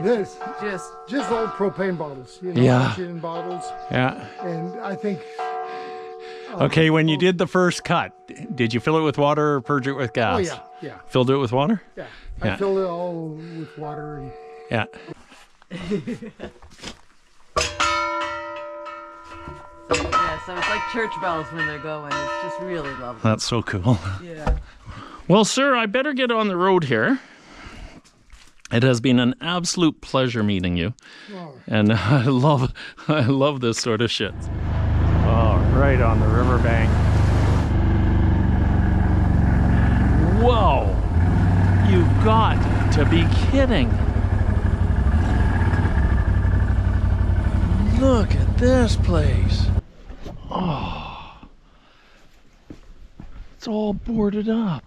is. This Just old propane bottles, you know, Yeah. oxygen bottles, Yeah. and I think. Okay, when you did the first cut, did you fill it with water or purge it with gas? Oh yeah, yeah, Filled it with water? yeah. Yeah. I filled it all with water and. Yeah. yeah, so it's like church bells when they're going. It's just really lovely. That's so cool. Yeah. Well, sir, I better get on the road here. It has been an absolute pleasure meeting you. Oh. And I love this sort of shit. Oh, right on the riverbank. Whoa! You've got to be kidding. Look at this place. Oh. It's all boarded up.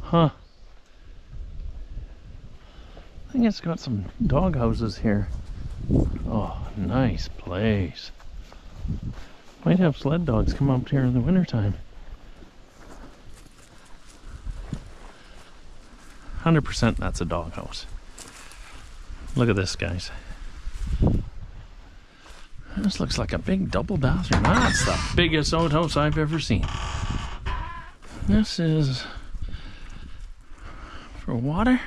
Huh. I think it's got some dog houses here. Oh, nice place. Might have sled dogs come up here in the wintertime. 100% that's a dog house. Look at this, guys. This looks like a big double bathroom. That's the biggest outhouse I've ever seen. This is for water?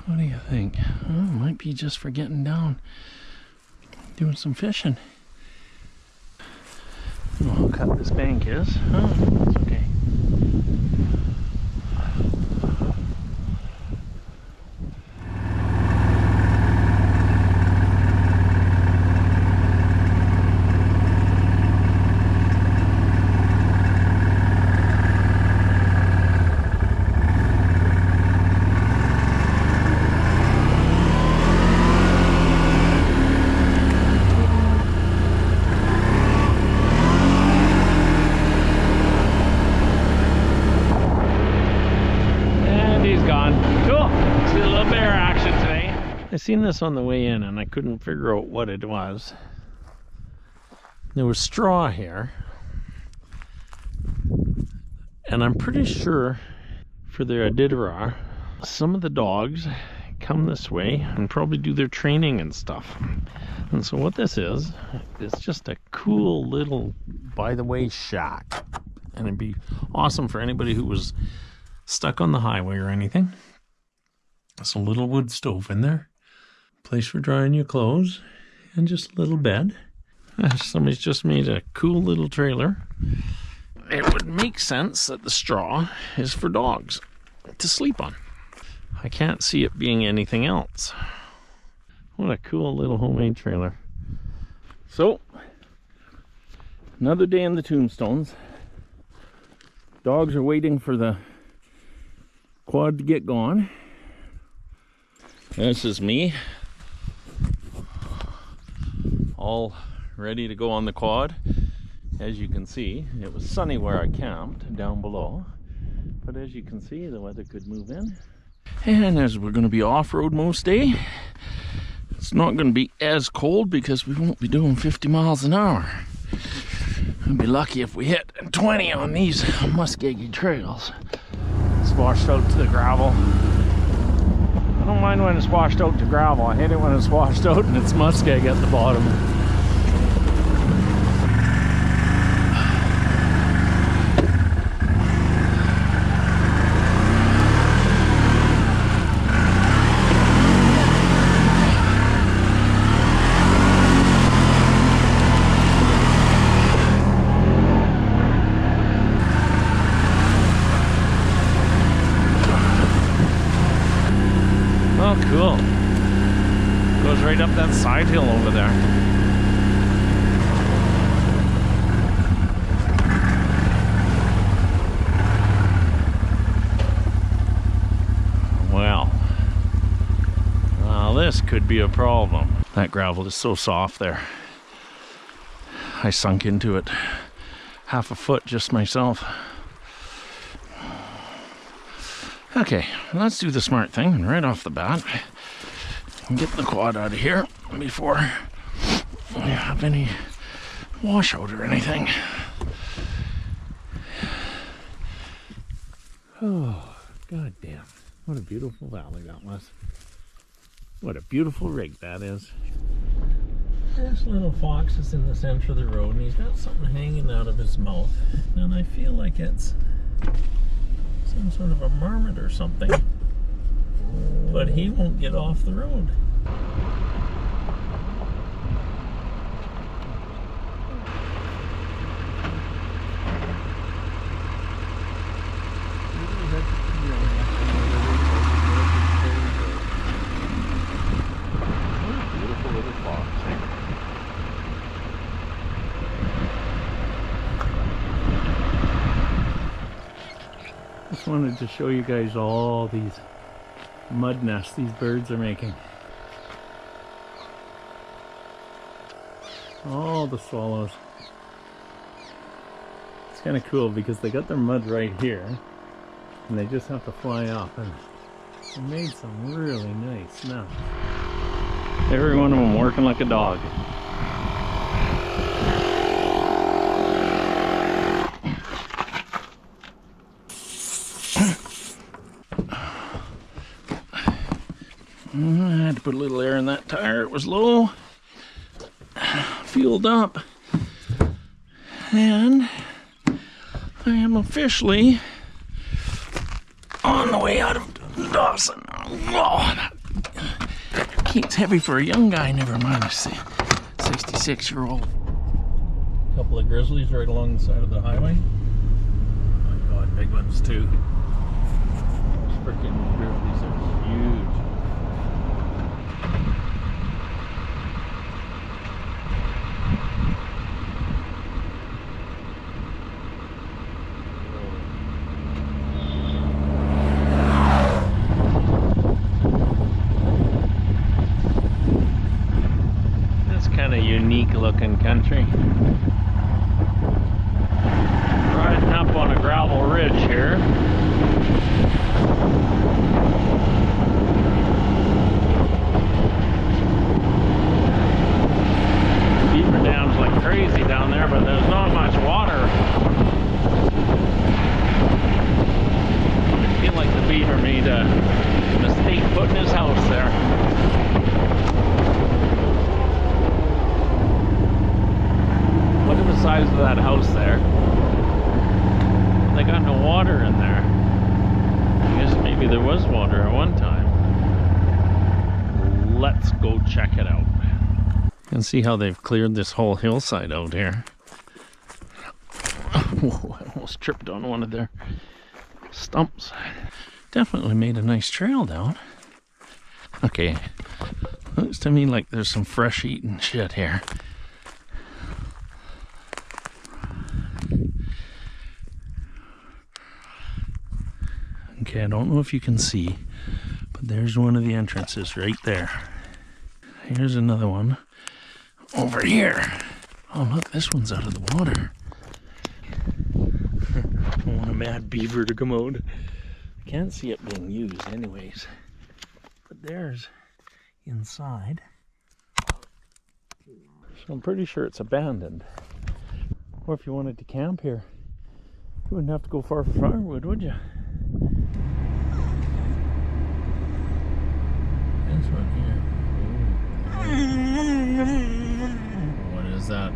What do you think? Oh, might be just for getting down, doing some fishing. Oh, how cut this bank is. Oh, that's okay. I seen this on the way in and I couldn't figure out what it was. There was straw here. And I'm pretty sure for their Iditarod, some of the dogs come this way and probably do their training and stuff. And so what this is, it's just a cool little by-the-way shack. And it'd be awesome for anybody who was stuck on the highway or anything. There's a little wood stove in there. Place for drying your clothes. And just a little bed. Somebody's just made a cool little trailer. It would make sense that the straw is for dogs to sleep on. I can't see it being anything else. What a cool little homemade trailer. So, another day in the Tombstones. Dogs are waiting for the quad to get going. This is me. All ready to go on the quad. As you can see, it was sunny where I camped down below. But as you can see, the weather could move in. And as we're going to be off-road most day, it's not going to be as cold because we won't be doing 50 miles an hour. We'll be lucky if we hit 20 on these muskegee trails. It's washed out to the gravel. I don't mind when it's washed out to gravel. I hate it when it's washed out and it's muskeg at the bottom. Oh, cool. Goes right up that side hill over there. Well, this could be a problem. That gravel is so soft there. I sunk into it half a foot just myself. Okay, let's do the smart thing and right off the bat get the quad out of here before we have any washout or anything. Oh, god damn. What a beautiful valley that was. What a beautiful rig that is. This little fox is in the center of the road and he's got something hanging out of his mouth. And I feel like it's some sort of a marmot or something. But he won't get off the road. Beautiful little fox. Just wanted to show you guys all these mud nests these birds are making. All the swallows. It's kind of cool because they got their mud right here and they just have to fly up, and they made some really nice nests. Every one of them working like a dog. I had to put a little air in that tire. It was low. Fueled up. And I am officially on the way out of Dawson. Oh, that keeps heavy for a young guy, never mind a 66-year-old. Couple of grizzlies right along the side of the highway. Oh my god, big ones too. Those freaking grizzlies are huge. Unique looking country. Riding up on a gravel ridge here. Beaver Dam's like crazy down there, but there's not much water. I feel like the beaver made a mistake putting his house there. Look at the size of that house there. They got no water in there. I guess maybe there was water at one time. Let's go check it out. You can see how they've cleared this whole hillside out here. Whoa, I almost tripped on one of their stumps. Definitely made a nice trail down. Okay, looks to me like there's some fresh eating shit here. Okay, I don't know if you can see, but there's one of the entrances right there. Here's another one over here. Oh look, this one's out of the water. I want a mad beaver to come out. I can't see it being used anyways. But there's inside. So I'm pretty sure it's abandoned. Or if you wanted to camp here, you wouldn't have to go far for firewood, would you? This one here. What is that?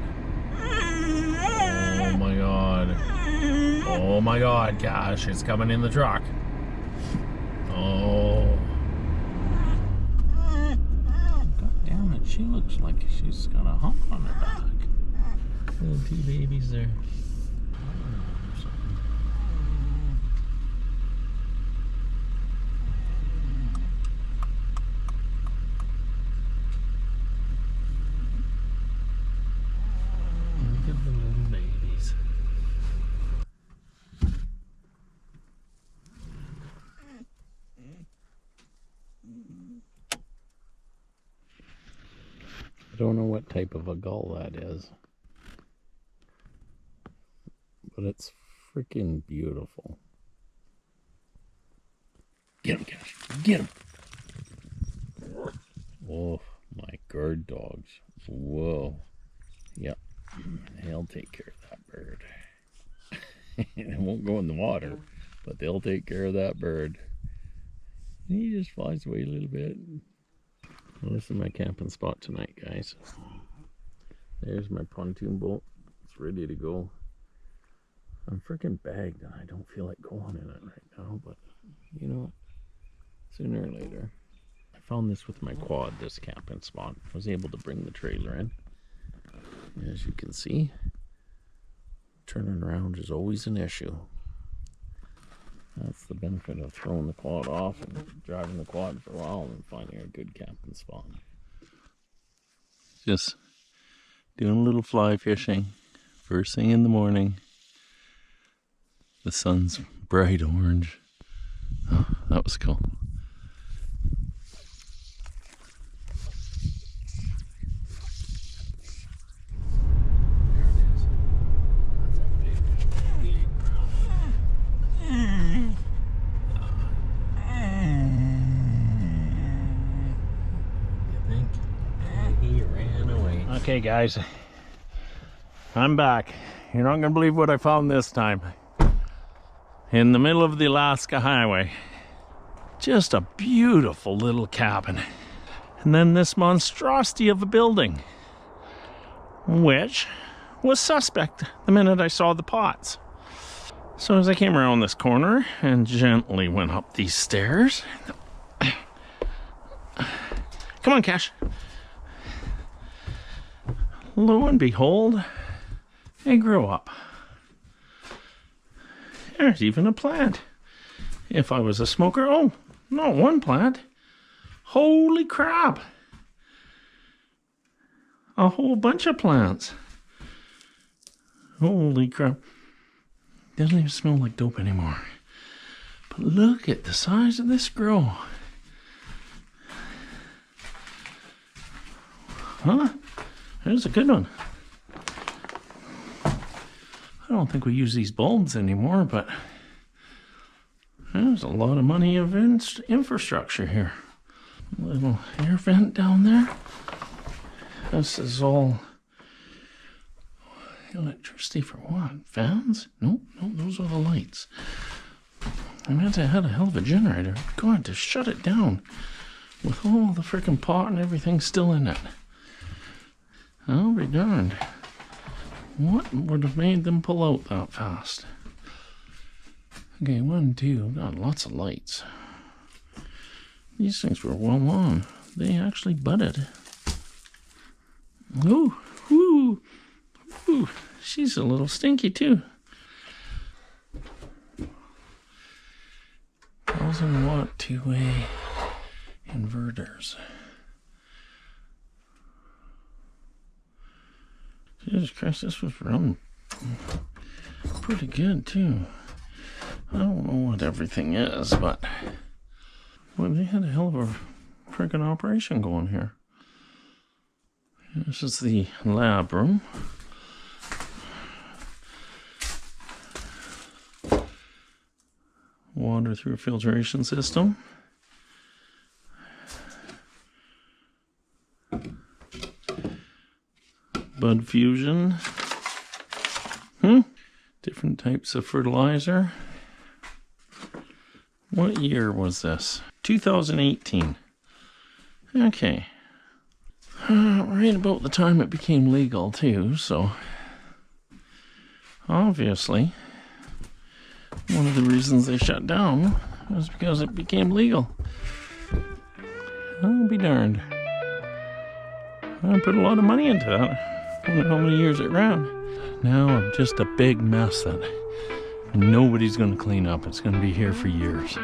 Oh my god. Oh my god, gosh, it's coming in the truck. Oh. God damn it, she looks like she's got a hump on her back. Little two babies there. don't know what type of a gull that is, but it's freaking beautiful. Get him, Cash. Get him. Oh, my guard dogs. Whoa. Yep. They'll take care of that bird. It won't go in the water, but they'll take care of that bird. And he just flies away a little bit. Well, this is my camping spot tonight, guys. There's my pontoon boat. It's ready to go. I'm freaking bagged and I don't feel like going in it right now, but you know what? Sooner or later. I found this with my quad, this camping spot. I was able to bring the trailer in. As you can see, turning around is always an issue. That's the benefit of throwing the quad off and driving the quad for a while and finding a good camping spot. Just doing a little fly fishing first thing in the morning. The sun's bright orange. Oh, that was cool. Okay guys, I'm back. You're not gonna believe what I found this time. In the middle of the Alaska Highway. Just a beautiful little cabin. And then this monstrosity of a building, which was suspect the minute I saw the pots. So as I came around this corner and gently went up these stairs. Come on, Cash. Lo and behold, they grew up. There's even a plant. If I was a smoker, oh, not one plant. Holy crap. A whole bunch of plants. Holy crap. Doesn't even smell like dope anymore. But look at the size of this grow. Huh? There's a good one. I don't think we use these bulbs anymore, but there's a lot of money of infrastructure here. A little air vent down there. This is all electricity for what? Fans? Nope, those are the lights. I meant I had a hell of a generator. God, to shut it down with all the freaking pot and everything still in it. I'll be darned. What would have made them pull out that fast? Okay, 1, 2, got lots of lights. These things were well on. They actually budded. Ooh, ooh, ooh. She's a little stinky too. 1000-watt 2-way inverters. Jesus Christ, this was running pretty good too. I don't know what everything is, but well, they had a hell of a freaking operation going here. This is the lab room. Water through a filtration system. Bud fusion. Different types of fertilizer. What year was this? 2018. Okay. Right about the time it became legal too, so obviously one of the reasons they shut down was because it became legal. I'll be darned. I put a lot of money into that. I don't know how many years it ran. Now I'm just a big mess that nobody's going to clean up. It's going to be here for years.